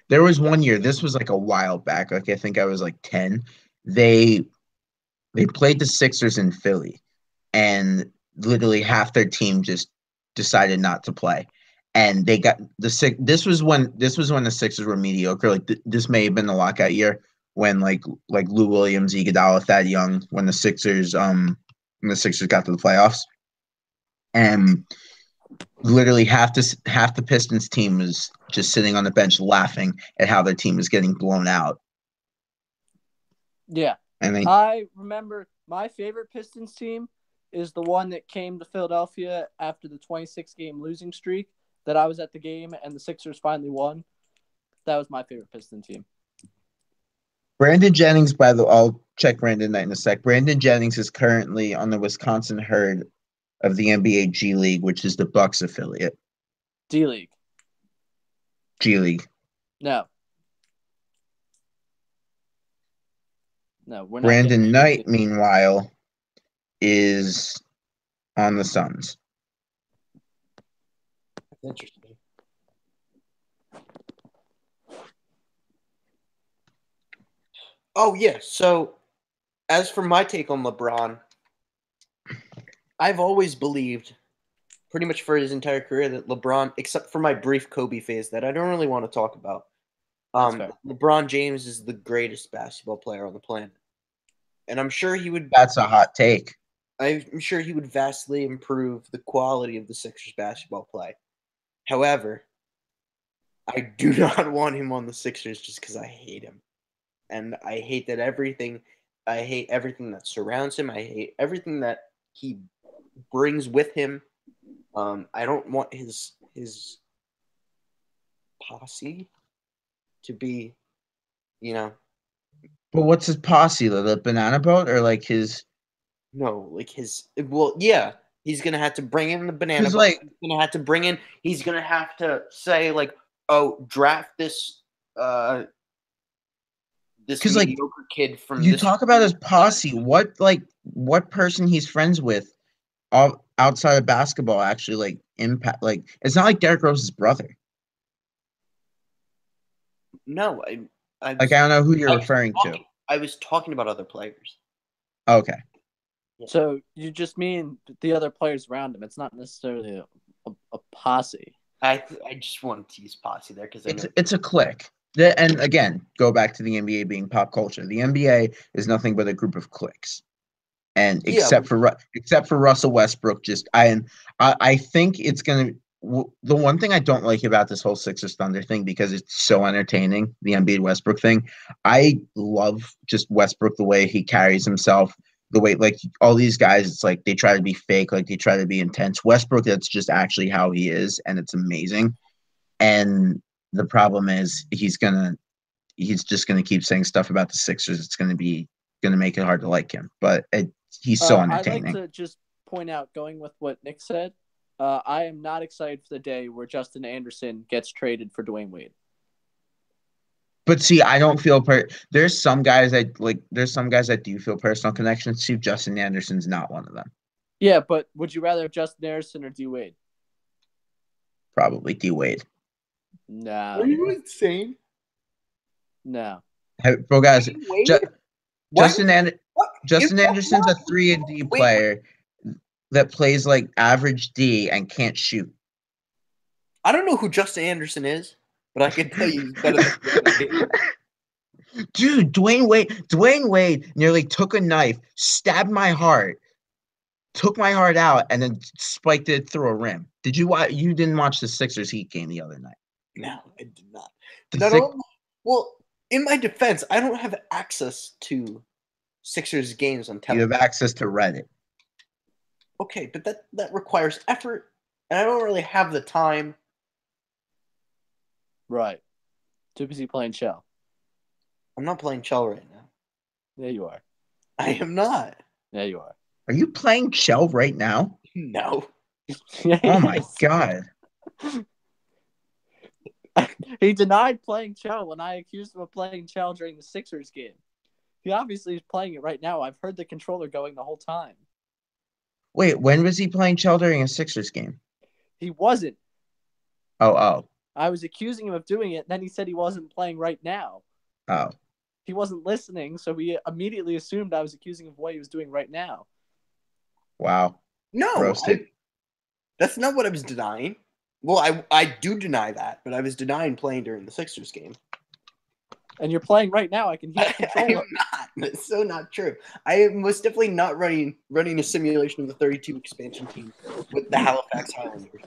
There was one year. This was like a while back. Like I think I was like 10. They played the Sixers in Philly, and literally half their team just decided not to play. And they got the six. This was when the Sixers were mediocre. Like this may have been the lockout year when like Lou Williams, Iguodala, Thad Young, when the Sixers got to the playoffs, and literally half the Pistons team was just sitting on the bench laughing at how their team was getting blown out. Yeah, and I remember my favorite Pistons team is the one that came to Philadelphia after the 26-game losing streak. That I was at the game and the Sixers finally won. That was my favorite Piston team. Brandon Jennings, by the way, I'll check Brandon Knight in a sec. Brandon Jennings is currently on the Wisconsin herd of the NBA G League, which is the Bucks affiliate. D League. G League. No, we're not. Brandon Knight, meanwhile, is on the Suns. Interesting. Oh, yeah. So, as for my take on LeBron, I've always believed, pretty much for his entire career, that LeBron, except for my brief Kobe phase that I don't really want to talk about, LeBron James is the greatest basketball player on the planet. And I'm sure he would... That's a hot take. I'm sure he would vastly improve the quality of the Sixers basketball play. However, I do not want him on the Sixers just because I hate him. And I hate everything that surrounds him. I hate everything that he brings with him. I don't want his posse to be, But what's his posse? The banana boat or like his... No, like his... Well, yeah. He's going to have to bring in the banana boat. Like, he's going to have to say, like, oh, draft this... this mediocre kid from you talk about his posse. What person he's friends with outside of basketball actually like impact? Like, it's not like Derrick Rose's brother. No, I don't know who you're referring to. I was talking about other players. Okay. Yeah. So you just mean the other players around him. It's not necessarily a posse. I just wanted to use posse there because it's a clique. And again, go back to the NBA being pop culture. The NBA is nothing but a group of cliques, and except for Russell Westbrook, I think it's gonna. The one thing I don't like about this whole Sixers Thunder thing, because it's so entertaining, the Embiid Westbrook thing. I love just Westbrook, the way he carries himself, the way like all these guys. It's like they try to be fake, like they try to be intense. Westbrook, that's just actually how he is, and it's amazing. And the problem is he's just gonna keep saying stuff about the Sixers. It's gonna make it hard to like him. But he's so entertaining. I'd like to just point out, going with what Nick said, I am not excited for the day where Justin Anderson gets traded for Dwayne Wade. But see, I don't feel there's some guys that do feel personal connections to. Justin Anderson's not one of them. Yeah, but would you rather have Justin Anderson or D Wade? Probably D Wade. No. Are you insane? No. Bro, guys, Justin Anderson's a 3-and-D player that plays like average D and can't shoot. I don't know who Justin Anderson is, but I can tell you he's better than Dude, Dwayne Wade nearly took a knife, stabbed my heart, took my heart out, and then spiked it through a rim. Did you watch? You didn't watch the Sixers Heat game the other night? No, I did not. Well, in my defense, I don't have access to Sixers games on television. You have access to Reddit. Okay, but that requires effort, and I don't really have the time. Right. Too busy playing Shell. I'm not playing Shell right now. Yeah, you are. I am not. Yeah, you are. Are you playing Chell right now? No. Oh my god. He denied playing Chell when I accused him of playing Chell during the Sixers game. He obviously is playing it right now. I've heard the controller going the whole time. Wait, when was he playing Chell during a Sixers game? He wasn't. Oh. I was accusing him of doing it, and then he said he wasn't playing right now. Oh. He wasn't listening, so we immediately assumed I was accusing him of what he was doing right now. Wow. No, Roasted. that's not what I was denying. Well, I do deny that, but I was denying playing during the Sixers game. And you're playing right now. I can hear the controller. I'm not. That's so not true. I am most definitely not running a simulation of the 32 expansion team with the Halifax Highlanders.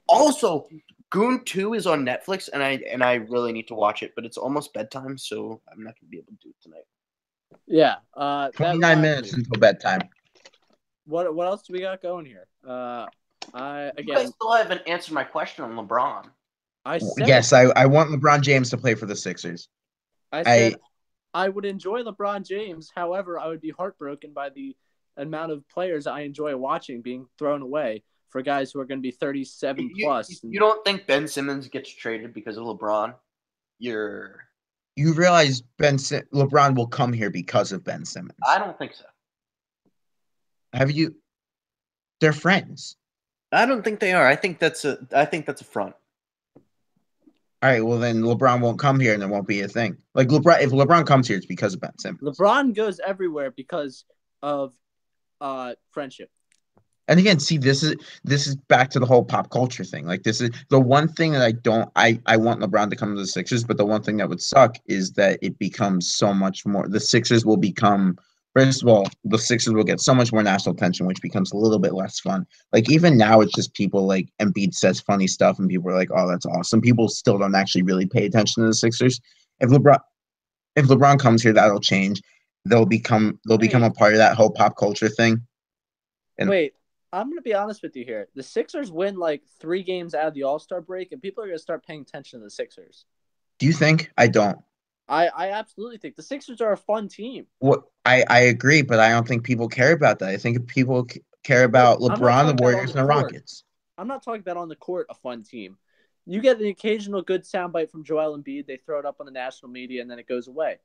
Also, Goon 2 is on Netflix, and I really need to watch it, but it's almost bedtime, so I'm not going to be able to do it tonight. Yeah. 29 minutes until bedtime. What else do we got going here? You guys still haven't answered my question on LeBron. I want LeBron James to play for the Sixers. I said I would enjoy LeBron James. However, I would be heartbroken by the amount of players I enjoy watching being thrown away for guys who are going to be 37 plus. You don't think Ben Simmons gets traded because of LeBron? You realize LeBron will come here because of Ben Simmons. I don't think so. Have you? They're friends. I don't think they are. I think that's a front. All right, well then LeBron won't come here and there won't be a thing. Like LeBron, if LeBron comes here, it's because of Ben Simmons. LeBron goes everywhere because of friendship. And again, see, this is back to the whole pop culture thing. Like this is the one thing that I want LeBron to come to the Sixers, but the one thing that would suck is that it becomes so much more. The Sixers will become, first of all, the Sixers will get so much more national attention, which becomes a little bit less fun. Like even now, it's just people like Embiid says funny stuff, and people are like, "Oh, that's awesome." People still don't actually really pay attention to the Sixers. If LeBron comes here, that'll change. They'll become a part of that whole pop culture thing. And wait, I'm going to be honest with you here. The Sixers win like 3 games out of the All-Star break, and people are going to start paying attention to the Sixers. Do you think? I don't. I absolutely think the Sixers are a fun team. What I agree, but I don't think people care about that. I think people care about LeBron, the Warriors, and the Rockets. I'm not talking about on the court a fun team. You get an occasional good soundbite from Joel Embiid. They throw it up on the national media, and then it goes away.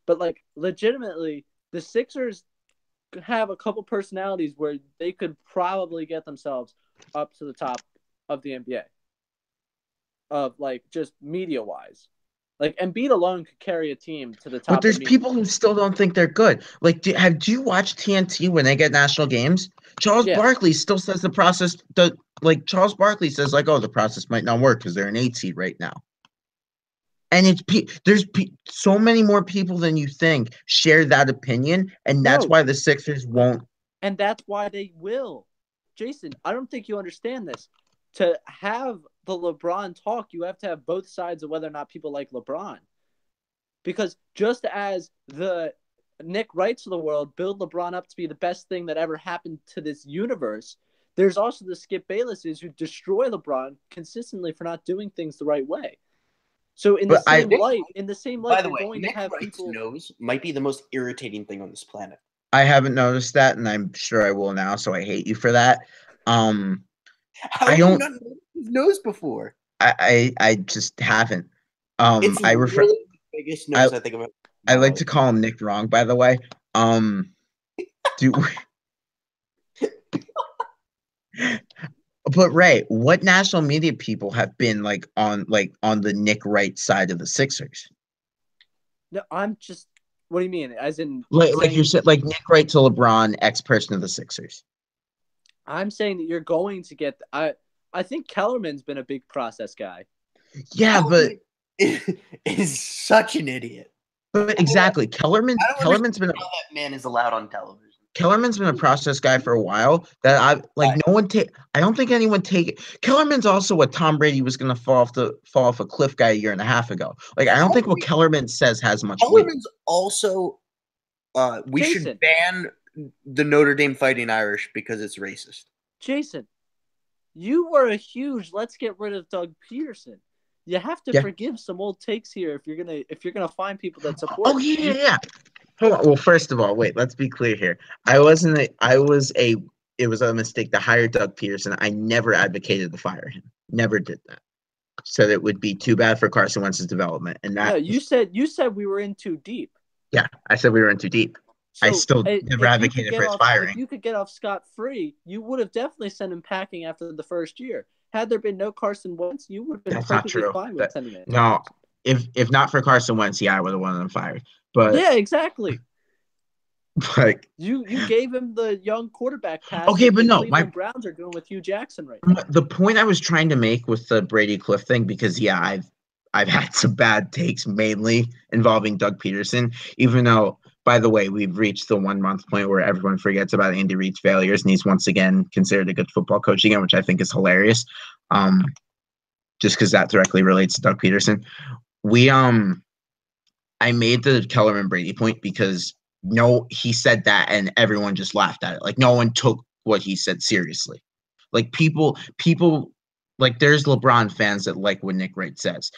But like legitimately, the Sixers have a couple personalities where they could probably get themselves up to the top of the NBA. Of like just media wise. Like Embiid alone could carry a team to the top. But there's people who still don't think they're good. Like, do you watch TNT when they get national games? Charles Barkley still says the process. Charles Barkley says like, oh, the process might not work because they're an 8 seed right now. And there's so many more people than you think share that opinion, and that's why the Sixers won't. And that's why they will. Jason, I don't think you understand this. To have the LeBron talk, you have to have both sides of whether or not people like LeBron. Because just as the Nick Wrights of the world build LeBron up to be the best thing that ever happened to this universe, there's also the Skip Baylesses who destroy LeBron consistently for not doing things the right way. So in the same light, by the way, Nick Wright's nose might be the most irritating thing on this planet. I haven't noticed that, and I'm sure I will now, so I hate you for that. How have you not noticed his nose before? I just haven't. It's really the biggest nose I think about. I like to call him Nick Wrong, by the way. But Ray, what national media people have been on the Nick Wright side of the Sixers? No, I'm just. What do you mean? As in, like you said, like Nick Wright to LeBron, ex-person of the Sixers. I'm saying that you're going to get. I think Kellerman's been a big process guy. Yeah, but is such an idiot. But exactly, Kellerman's been. How that man is allowed on television. Kellerman's been a process guy for a while. That I don't think anyone take it. Kellerman's also what Tom Brady was going to fall off a cliff guy a year and a half ago. Like I don't think what Kellerman says has much weight. Kellerman's also. We should ban the Notre Dame Fighting Irish because it's racist. Jason, you were a huge let's get rid of Doug Peterson. You have to forgive some old takes here if you're gonna find people that support. Oh yeah. Hold on. Well, first of all, wait. Let's be clear here. I wasn't. I was a. It was a mistake to hire Doug Peterson. I never advocated to fire him. Never did that. Said it would be too bad for Carson Wentz's development, and No, that. you said we were in too deep. Yeah, I said we were in too deep. I So still never advocated for his firing. if you could get off scot-free, you would have definitely sent him packing after the first year. Had there been no Carson Wentz, you would have been That's not perfectly true. fine with sending it. No, if not for Carson Wentz, yeah, I would have wanted him fired. But yeah, exactly. Like you gave him the young quarterback pass. Okay, but the no, Cleveland Browns are doing with Hugh Jackson right now. The point I was trying to make with the Brady Cliff thing, because yeah, I've had some bad takes mainly involving Doug Peterson, even though, by the way, we've reached the 1 month point where everyone forgets about Andy Reid's failures and he's once again considered a good football coach again, which I think is hilarious. Just because that directly relates to Doug Peterson. I made the Kellerman Brady point because he said that and everyone just laughed at it. Like no one took what he said seriously. Like people like there's LeBron fans that like what Nick Wright says.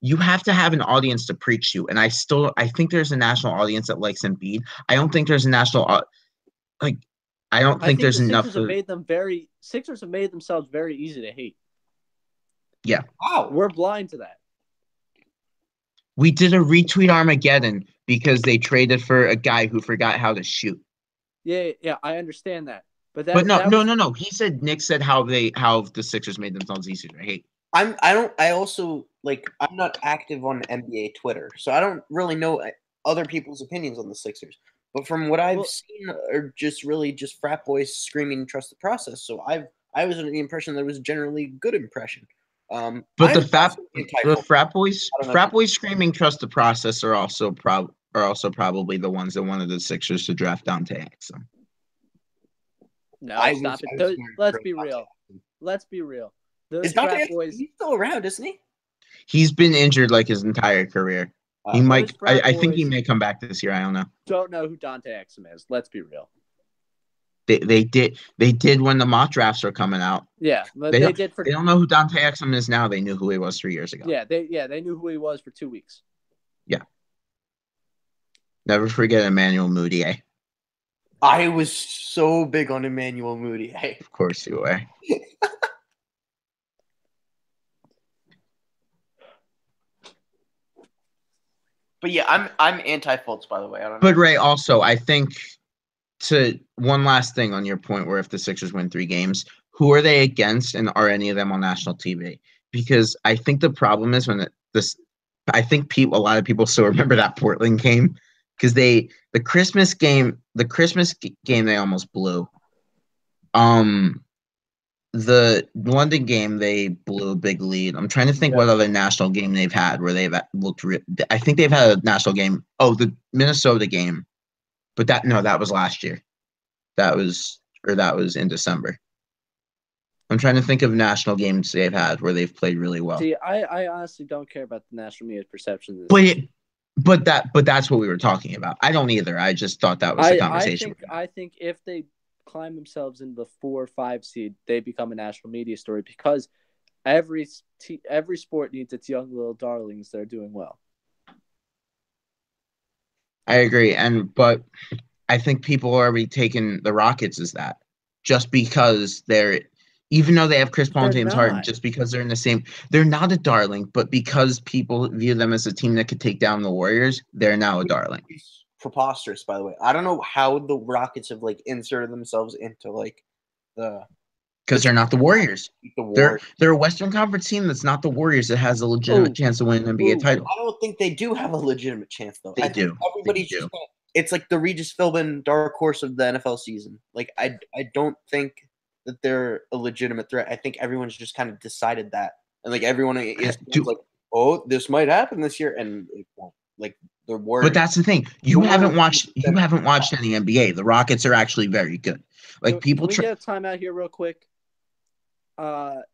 You have to have an audience to preach to, and I think there's a national audience that likes Embiid. I don't think there's a national I don't think there's enough. Sixers have made themselves very easy to hate. Yeah. Wow, we're blind to that. We did a retweet Armageddon because they traded for a guy who forgot how to shoot. Yeah, I understand that. But no. Nick said how the Sixers made themselves easier to hate. I'm not active on NBA Twitter, so I don't really know other people's opinions on the Sixers. But from what I've seen, are just frat boys screaming "trust the process." So I was under the impression that it was generally a good impression. But the frat boys screaming "trust the process" are also probably the ones that wanted the Sixers to draft Dante Exum. No, stop it. Let's be real. Let's be real. Is Dante Exum still around, isn't he? He's been injured like his entire career. He might. I think he may come back this year. I don't know. Don't know who Dante Exum is. Let's be real. They did when the mock drafts were coming out. Yeah, they did. They don't know who Dante Exum is now. They knew who he was 3 years ago. Yeah, they knew who he was for 2 weeks. Yeah. Never forget Emmanuel Mudiay. I was so big on Emmanuel Mudiay. Of course you were. But yeah, I'm anti-Fultz, by the way. I don't know. But Ray, also, I think to one last thing on your point, where if the Sixers win 3 games, who are they against, and are any of them on national TV? Because I think the problem is I think a lot of people still remember that Portland game, because the Christmas game they almost blew. The London game, they blew a big lead. I'm trying to think what other national game they've had where they've looked. I think they've had a national game. Oh, the Minnesota game, but that was last year. That was in December. I'm trying to think of national games they've had where they've played really well. See, I honestly don't care about the national media's perception. But that's what we were talking about. I don't either. I just thought that was the conversation. I think if they climb themselves into the 4 or 5 seed, they become a national media story, because every sport needs its young little darlings that are doing well. I agree, but I think people are already taking the Rockets as that, just because even though they have Chris Paul and James Harden, just because they're in the same, they're not a darling, but because people view them as a team that could take down the Warriors, they're now a darling. Preposterous, by the way. I don't know how the Rockets have inserted themselves into because they're not the Warriors. They're a Western Conference team that's not the Warriors that has a legitimate chance to win an NBA title. I don't think they do have a legitimate chance, though. They do. Everybody's just it's like the Regis Philbin dark horse of the NFL season. I don't think that they're a legitimate threat. I think everyone's just kind of decided that, and everyone is oh, this might happen this year, and it won't. The Warriors. But that's the thing. You haven't watched any NBA. The Rockets are actually very good. Can we get a timeout here real quick? To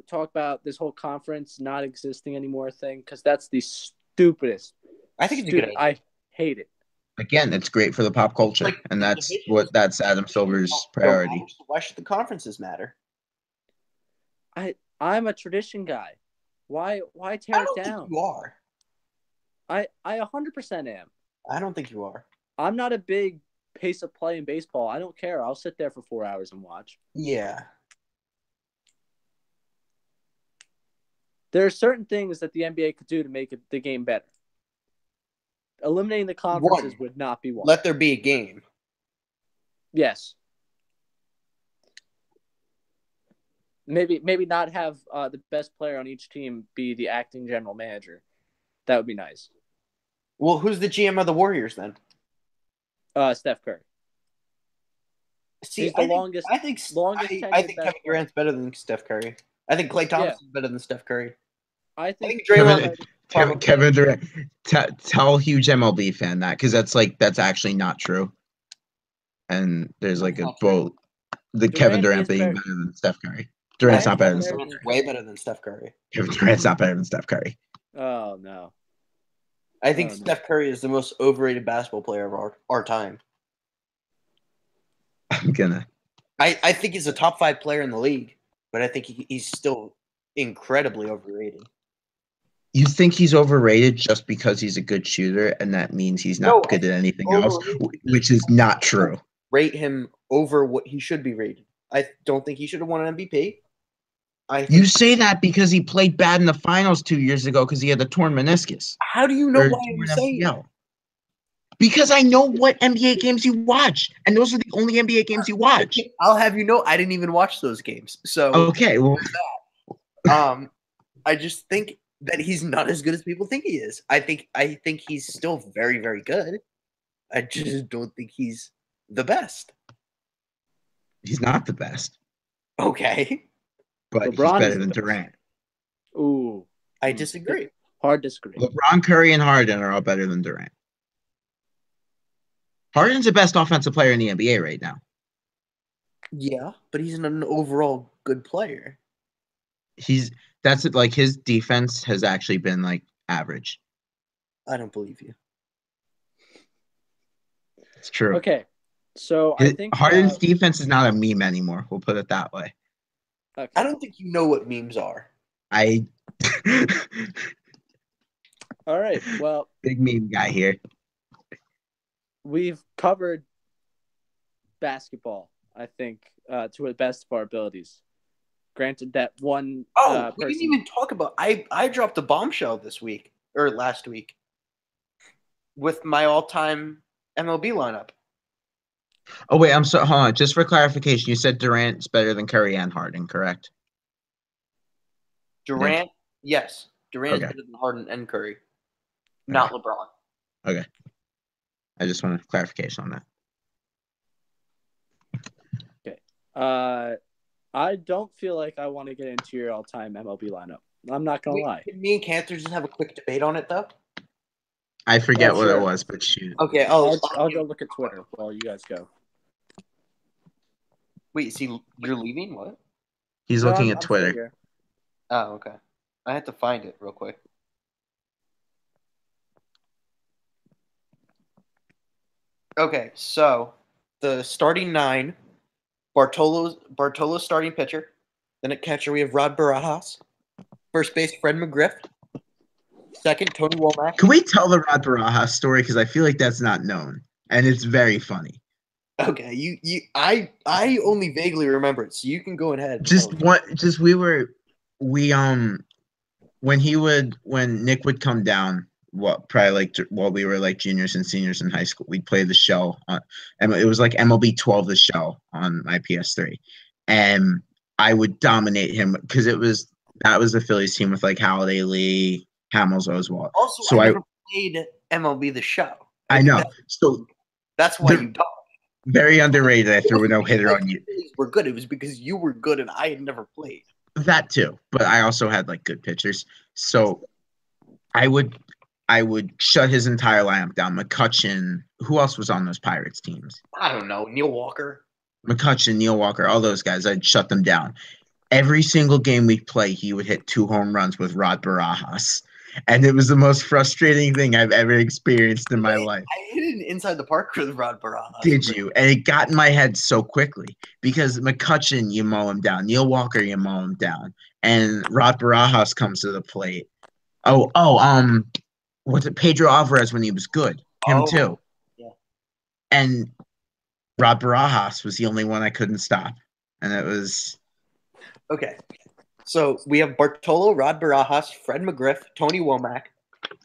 talk about this whole conference not existing anymore thing, because that's the stupidest. I think it's good. I hate it. Again, it's great for the pop culture, and that's Adam Silver's priority. Why should the conferences matter? I'm a tradition guy. Why tear it down? You are. I 100% am. I don't think you are. I'm not a big pace of play in baseball. I don't care. I'll sit there for 4 hours and watch. Yeah. There are certain things that the NBA could do to make the game better. Eliminating the conferences would not be one. Let there be a game. Yes. Maybe not have the best player on each team be the acting general manager. That would be nice. Well, who's the GM of the Warriors then? Steph Curry. See, He's the longest. I think Kevin Durant's better than Steph Curry. I think Klay Thompson is better than Steph Curry. I think Kevin Durant. Tell huge MLB fan that, because that's actually not true. And there's like a quote: Kevin Durant being better than Steph Curry. Durant's not better than Steph Curry. Way better than Steph Curry. Kevin Durant's not better than Steph Curry. Oh no. I think Steph Curry is the most overrated basketball player of our time. I'm gonna. I think he's a top 5 player in the league, but I think he's still incredibly overrated. You think he's overrated just because he's a good shooter, and that means he's not good at anything else, which is not true. Rate him over what he should be rated. I don't think he should have won an MVP. You say that because he played bad in the finals 2 years ago because he had the torn meniscus. How do you know why I'm saying that? Because I know what NBA games you watch, and those are the only NBA games you watch. I'll have you know I didn't even watch those games. So okay, well, I just think that he's not as good as people think he is. I think he's still very, very good. I just don't think he's the best. He's not the best. Okay. But LeBron he's better than Durant. Ooh. I disagree. Hard disagree. LeBron, Curry, and Harden are all better than Durant. Harden's the best offensive player in the NBA right now. Yeah, but he's not an overall good player. That's it. Like, his defense has actually been like average. I don't believe you. It's true. Okay, so I think Harden's defense is not a meme anymore. We'll put it that way. Okay. I don't think you know what memes are. All right. Well, big meme guy here. We've covered basketball, I think, to the best of our abilities. Granted that one we didn't even talk about I dropped a bombshell this week or last week with my all-time MLB lineup. Oh wait, I'm sorry. Hold on. Just for clarification, you said Durant's better than Curry and Harden, correct? Durant, yes. Durant is better than Harden and Curry, not LeBron. Okay. I just wanted clarification on that. Okay. I don't feel like I want to get into your all-time MLB lineup. I'm not gonna lie. Can me and Cantor just have a quick debate on it, though? I forget what it was, but shoot. Okay, I'll go look at Twitter while you guys go. Wait, see, you're leaving? What? He's looking at Twitter. Oh, okay. I had to find it real quick. Okay, so the starting 9, Bartolo's starting pitcher. Then at catcher we have Rod Barajas. First base, Fred McGriff. Second, Tony Womack. Can we tell the Rod Barajas story? Because I feel like that's not known, and it's very funny. Okay, I only vaguely remember it, so you can go ahead. When Nick would come down, probably like while we were like juniors and seniors in high school, we'd play the show and it was like MLB 12 the show on my PS3, and I would dominate him because that was the Phillies team with like Halladay, Lee, Hamels, Oswalt. Also, so I never played MLB the show. I know, so that's why you don't. Very underrated. I threw a no-hitter on you. We're good. It was because you were good and I had never played. That too, but I also had like good pitchers. So I would shut his entire lineup down. McCutchen. Who else was on those Pirates teams? I don't know. Neil Walker. McCutchen, Neil Walker, all those guys. I'd shut them down. Every single game we'd play, he would hit 2 home runs with Rod Barajas. And it was the most frustrating thing I've ever experienced in my life. I hit it inside the park with Rod Barajas. Did you? And it got in my head so quickly because McCutchen, you mow him down. Neil Walker, you mow him down. And Rod Barajas comes to the plate. What's it? Pedro Alvarez when he was good. him too. Yeah. And Rod Barajas was the only one I couldn't stop. And it was... Okay. So we have Bartolo, Rod Barajas, Fred McGriff, Tony Womack,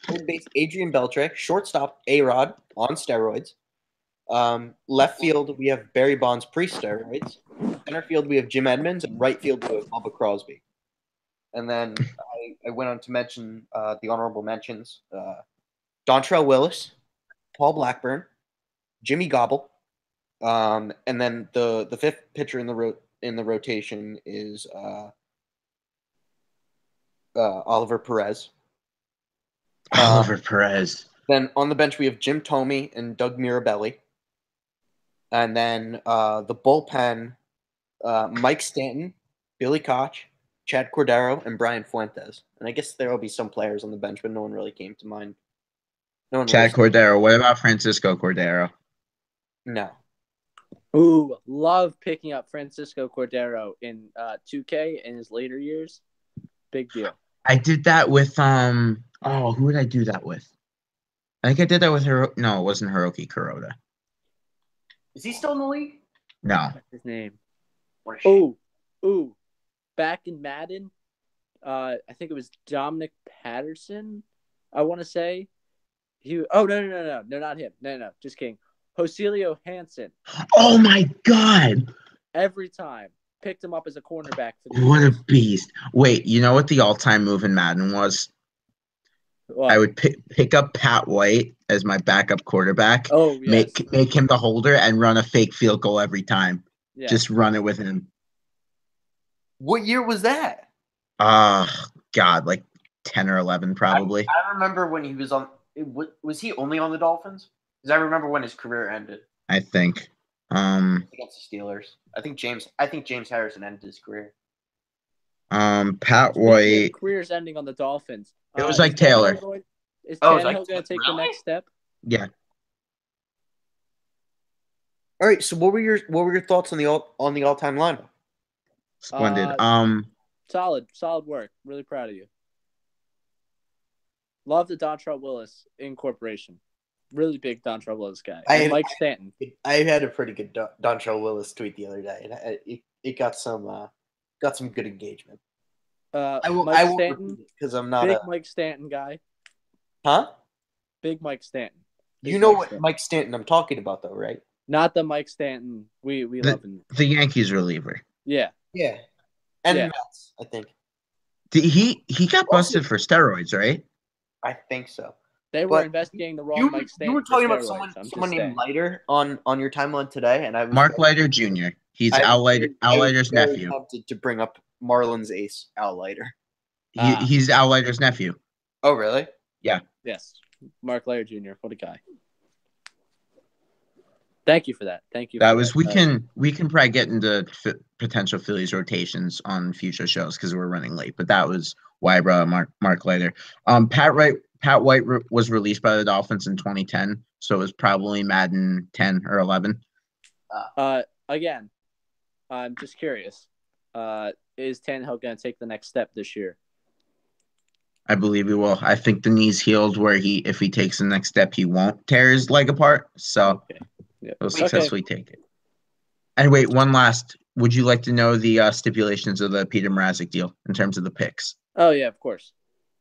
third base Adrian Beltre, shortstop A-Rod on steroids. Left field, we have Barry Bonds pre-steroids. Center field, we have Jim Edmonds. And right field, we have Bubba Crosby. And then I went on to mention the honorable mentions. Dontrell Willis, Paul Blackburn, Jimmy Gobble. And then the fifth pitcher in the rotation is Oliver Perez. Oliver Perez. Then on the bench, we have Jim Thome and Doug Mirabelli. And then the bullpen, Mike Stanton, Billy Koch, Chad Cordero, and Brian Fuentes. And I guess there will be some players on the bench, but no one really came to mind. No one Chad Cordero. What about Francisco Cordero? No. Ooh, love picking up Francisco Cordero in 2K in his later years. Big deal. I did that with who did I do that with? I think I did that with no, it wasn't Hiroki Kuroda. Is he still in the league? No. What's his name? Ooh. Back in Madden, I think it was Dominic Patterson, I want to say. No, not him. No, just kidding. Joselio Hansen. Oh my God! Every time picked him up as a cornerback for the What a Eagles. beast! Wait, you know what the all-time move in Madden was? What? I would pick up Pat White as my backup quarterback. Oh, yes. Make him the holder and run a fake field goal every time. Yes. Just run it with him. What year was that? God, like 10 or 11 probably. I remember when he was on. Was he only on the Dolphins? Because I remember when his career ended. I think. Against the Steelers. I think James Harrison ended his career. Pat White. Career's ending on the Dolphins. It was like Taylor. Is Tannehill going to take the next step? Yeah. All right. So what were your thoughts on the all-time lineup? Splendid. Solid work. Really proud of you. Love the Dontrell Willis incorporation. Really big Dontrell Willis guy. And Mike Stanton. I had a pretty good Dontrell Willis tweet the other day, and it got some good engagement. Mike Stanton, because I'm not big Mike Stanton guy. Huh? Big Mike Stanton. You know what Mike Stanton I'm talking about, though, right? Not the Mike Stanton we love him. The Yankees reliever. Yeah. And Mets, I think. He got busted for steroids, right? I think so. They were investigating the wrong Mike Stanton. You were talking about someone named Leiter on your timeline today, and I was Mark Leiter Jr. He's Al Leiter's nephew. Tempted to bring up Marlins ace Al Leiter. He's Al Leiter's nephew. Oh, really? Yeah. Yes. Mark Leiter Jr. What a guy. Thank you for that. Thank you. We can probably get into potential Phillies rotations on future shows because we're running late. But that was why I brought up Mark Leiter. Pat White was released by the Dolphins in 2010, so it was probably Madden 10 or 11. Again, I'm just curious. Is Tannehill going to take the next step this year? I believe he will. I think the knee's healed where if he takes the next step, he won't tear his leg apart. So he'll successfully take it. And wait, one last. Would you like to know the stipulations of the Peter Mrazek deal in terms of the picks? Oh, yeah, of course.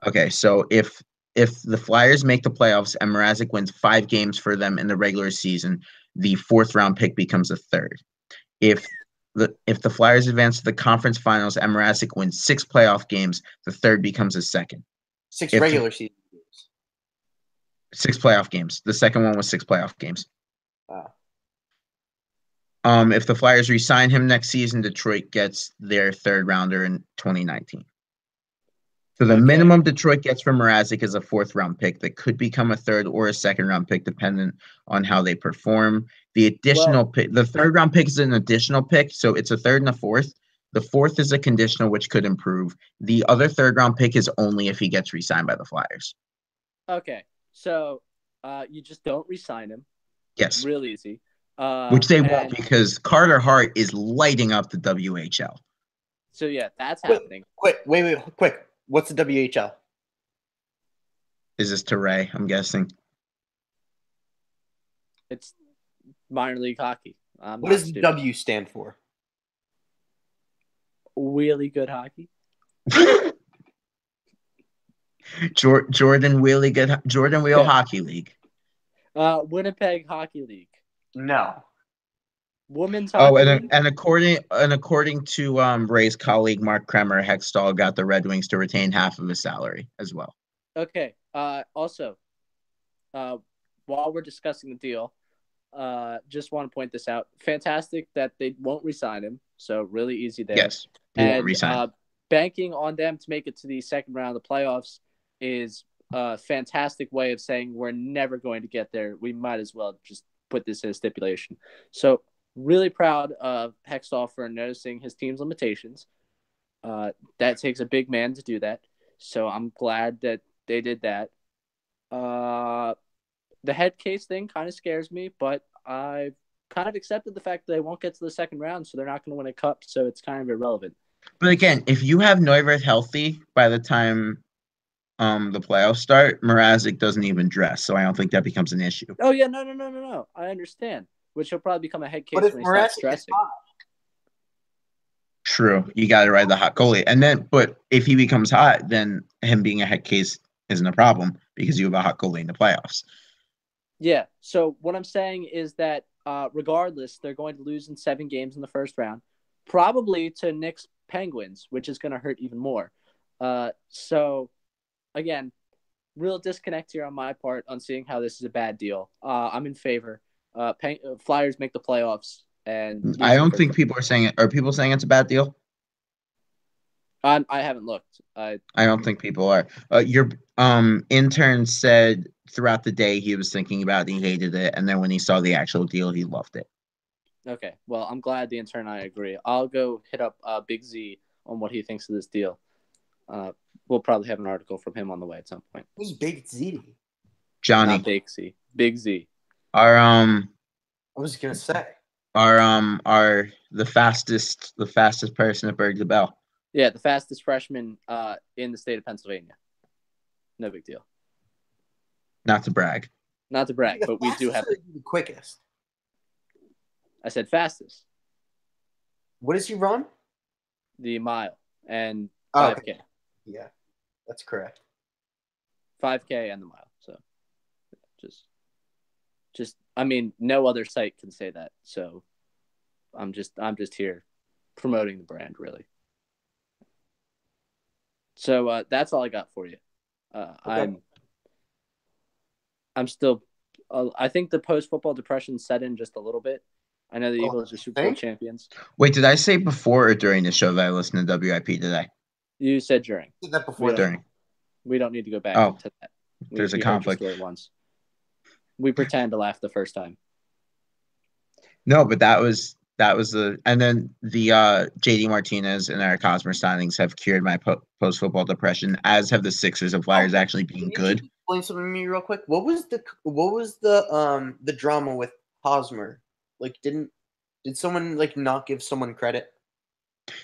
Okay, so if the Flyers make the playoffs and Mrazek wins 5 games for them in the regular season, the 4th round pick becomes a 3rd. If the Flyers advance to the conference finals and Mrazek wins 6 playoff games, the 3rd becomes a 2nd. 6 regular season games. 6 playoff games. The second one was 6 playoff games. If the Flyers re-sign him next season, Detroit gets their 3rd rounder in 2019. So the minimum Detroit gets from Mrazek is a 4th round pick that could become a 3rd or a 2nd round pick, dependent on how they perform. The additional pick, the 3rd round pick is an additional pick, so it's a 3rd and a 4th. The 4th is a conditional, which could improve. The other 3rd round pick is only if he gets re-signed by the Flyers. Okay, so you just don't re-sign him. Yes. Real easy. Which they won't because Carter Hart is lighting up the WHL. So, yeah, that's happening. Quick. What's the WHL? Is this to Ray, I'm guessing? It's minor league hockey. What does the W stand for? Really good hockey. Jordan Wheel Hockey League. Winnipeg Hockey League. No. Women's hockey league? and according to Ray's colleague Mark Kremer, Hextall got the Red Wings to retain half of his salary as well. Okay. Also, while we're discussing the deal, just want to point this out. Fantastic that they won't re-sign him. So really easy there. Yes, they won't re-sign him. Banking on them to make it to the second round of the playoffs is a fantastic way of saying we're never going to get there. We might as well just put this in a stipulation. So really proud of Hextall for noticing his team's limitations. That takes a big man to do that. So I'm glad that they did that. The head case thing kind of scares me, but I've kind of accepted the fact that they won't get to the second round, so they're not going to win a cup, so it's kind of irrelevant. But again, if you have Neuwirth healthy by the time the playoffs start, Mrazek doesn't even dress, so I don't think that becomes an issue. Oh, yeah, no. I understand, which will probably become a head case when he starts dressing. True. You got to ride the hot goalie. But if he becomes hot, then him being a head case isn't a problem because you have a hot goalie in the playoffs. Yeah. So what I'm saying is that regardless, they're going to lose in 7 games in the first round, probably to Knicks Penguins, which is going to hurt even more. So again, real disconnect here on my part on seeing how this is a bad deal. I'm in favor. Flyers make the playoffs, and I don't think people are saying it. Are people saying it's a bad deal? I haven't looked. I don't think people are. Your intern said throughout the day he was thinking about it, he hated it, and then when he saw the actual deal, he loved it. Okay, well, I'm glad the intern and I agree. I'll go hit up Big Z on what he thinks of this deal. We'll probably have an article from him on the way at some point. Who's Big Z? Johnny. Not Big Z. Big Z. I was gonna say. Are the fastest person at Berg the Bell. Yeah, the fastest freshman in the state of Pennsylvania. No big deal. Not to brag, but we do have the quickest. I said fastest. What does he run? The mile and 5K. Okay. Yeah, that's correct. 5K and the mile. So just I mean, no other site can say that. So I'm just here promoting the brand, really. So that's all I got for you. Okay. I'm still. I think the post-football depression set in just a little bit. I know the Eagles are Super Bowl champions. Wait, did I say before or during the show that I listened to WIP today? You said during. Did that before? During. We don't need to go back into that. There's a conflict. Once. We pretend to laugh the first time. No, but that was and then the JD Martinez and Eric Hosmer signings have cured my post football depression, as have the Sixers and Flyers actually being good. Explain something to me real quick. What was the drama with Hosmer? Like, did someone not give someone credit?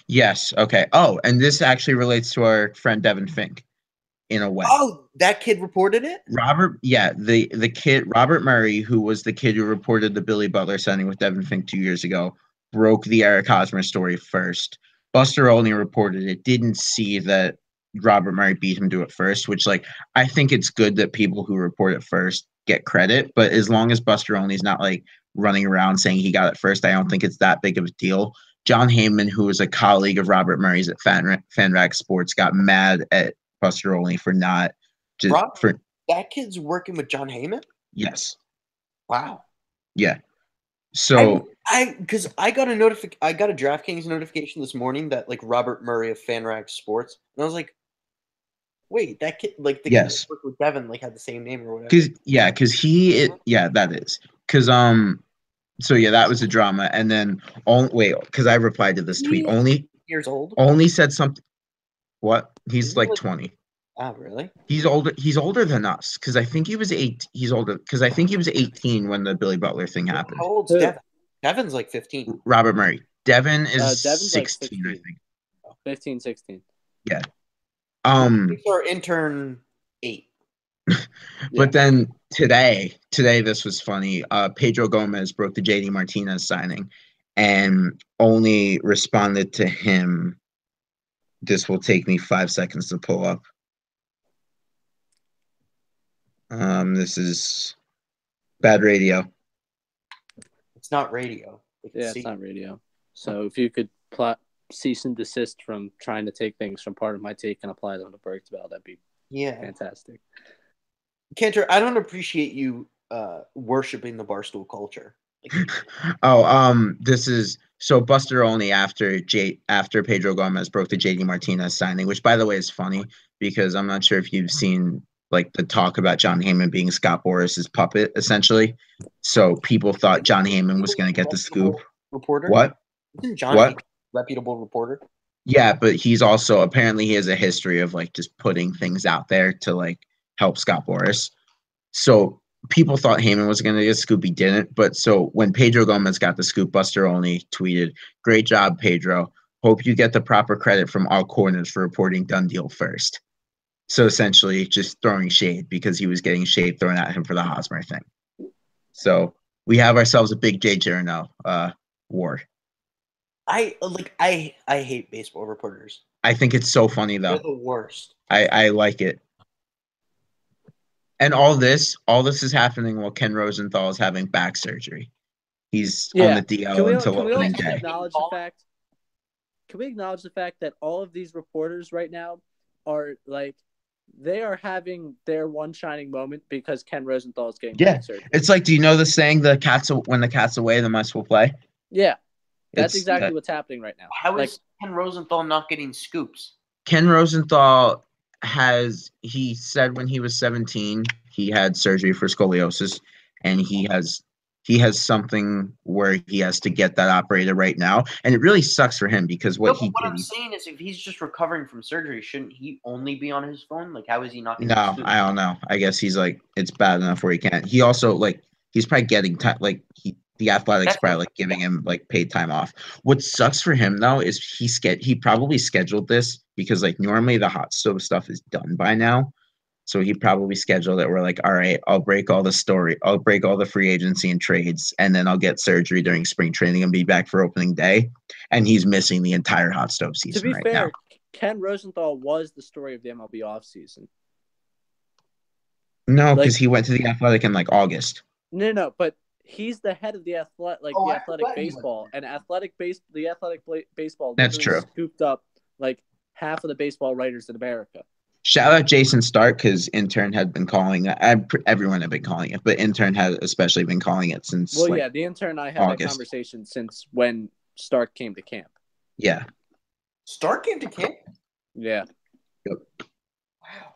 Yes. Okay. Oh, and this actually relates to our friend Devin Fink, in a way. Oh, that kid reported it? The kid, Robert Murray, who was the kid who reported the Billy Butler signing with Devin Fink 2 years ago, broke the Eric Hosmer story first. Buster Olney reported it, didn't see that Robert Murray beat him to it first, which, I think it's good that people who report it first get credit, but as long as Buster Olney's not, running around saying he got it first, I don't think it's that big of a deal. John Heyman, who was a colleague of Robert Murray's at FanRag Sports, got mad at Buster Olney for not just that kid's working with John Heyman? Yes. Wow. Yeah. So because I got a DraftKings notification this morning that Robert Murray of FanRag Sports, and I was like, wait, that kid kid that worked with Devin had the same name or whatever. That is because so yeah, that was a drama, and then because I replied to this tweet. Only years old. Only said something. What? He's 20. Oh, really? He's older. He's older than us because I think he was 8. He's older because I think he was 18 when the Billy Butler thing happened. How old's Devin? Devin's 15. Robert Murray. Devin is Devin's 16, I think. 15, 16. Yeah. He's our intern 8. But then today this was funny. Pedro Gomez broke the JD Martinez signing and only responded to him. This will take me 5 seconds to pull up. This is bad radio. It's not radio. It's not radio. So if you could cease and desist from trying to take things from part of my take and apply them to Berg's Bell, that'd be fantastic. Cantor, I don't appreciate you worshiping the Barstool culture. This is so Buster Olney after Pedro Gomez broke the JD Martinez signing, which by the way is funny because I'm not sure if you've seen like the talk about John Heyman being Scott Boris's puppet, essentially. So people thought John Heyman was going to get the scoop. Reporter? What? Isn't John Heyman a reputable reporter? Yeah, but he's also apparently he has a history of like just putting things out there to like help Scott Boris. So people thought Heyman was going to get a scoop. He didn't. But so when Pedro Gomez got the scoop, Buster Olney tweeted, "Great job, Pedro. Hope you get the proper credit from all corners for reporting done deal first." So essentially just throwing shade because he was getting shade thrown at him for the Hosmer thing. So we have ourselves a big Jay Jarno war. I hate baseball reporters. I think it's so funny though. They're the worst. I like it. And all this is happening while Ken Rosenthal is having back surgery. He's on the DL until opening day. Can we acknowledge the fact that all of these reporters right now are like they are having their one shining moment because Ken Rosenthal is getting back surgery. It's like, do you know the saying, when the cat's away, the mice will play? Yeah. That's exactly what's happening right now. How is Ken Rosenthal not getting scoops? Ken Rosenthal he said when he was 17, he had surgery for scoliosis, and he has something where he has to get that operated right now. And it really sucks for him because what I'm saying is if he's just recovering from surgery, shouldn't he only be on his phone? Like, how is he not? No, I don't know. I guess he's like, it's bad enough where he can't. He also he's probably getting time, the Athletics probably giving him paid time off. What sucks for him though is he probably scheduled this because normally the hot stove stuff is done by now. So he probably scheduled it. We're like, all right, I'll break all the free agency and trades, and then I'll get surgery during spring training and be back for opening day. And he's missing the entire hot stove season. To be fair, Ken Rosenthal was the story of the MLB offseason. No, because he went to the Athletic in August. No, but he's the head of the Athletic, the Athletic baseball, and the Athletic baseball. That's true. Scooped up half of the baseball writers in America. Shout out Jason Stark because intern had been calling it. Everyone had been calling it, but intern had especially been calling it since. Well, the intern and I had that conversation since when Stark came to camp. Yeah. Stark came to camp? Yeah. Yep. Wow.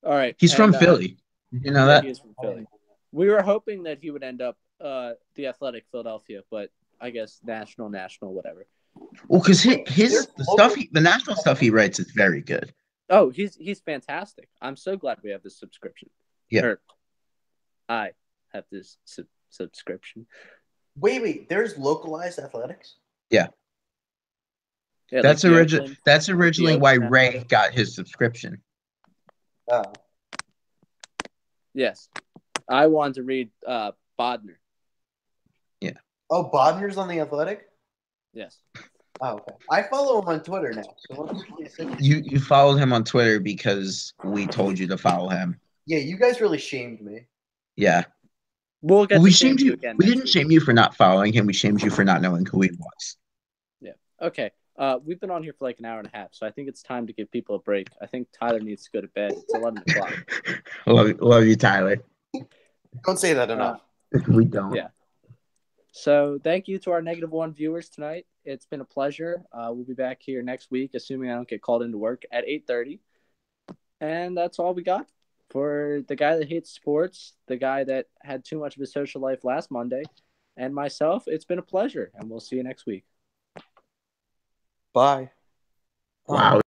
All right. He's from Philly. You know that? He is from Philly. We were hoping that he would end up the Athletic Philadelphia, but I guess national, whatever. Well, because the national stuff he writes is very good. Oh, he's fantastic. I'm so glad we have this subscription. Yeah. I have this subscription. Wait. There's localized athletics? Yeah. That's originally why Ray got his subscription. Oh. Yes. I wanted to read Bodner. Yeah. Oh, Bodner's on the Athletic? Yes. Oh, okay. I follow him on Twitter now. So you followed him on Twitter because we told you to follow him. Yeah, you guys really shamed me. Yeah. We shamed you again. We didn't shame you for not following him. We shamed you for not knowing who he was. Yeah. Okay. We've been on here for an hour and a half, so I think it's time to give people a break. I think Tyler needs to go to bed. It's 11 o'clock. Love you, Tyler. Don't say that enough. We don't. Yeah. So thank you to our -1 viewers tonight. It's been a pleasure. We'll be back here next week, assuming I don't get called into work at 8:30. And that's all we got for the guy that hates sports, the guy that had too much of a social life last Monday, and myself. It's been a pleasure, and we'll see you next week. Bye. Wow.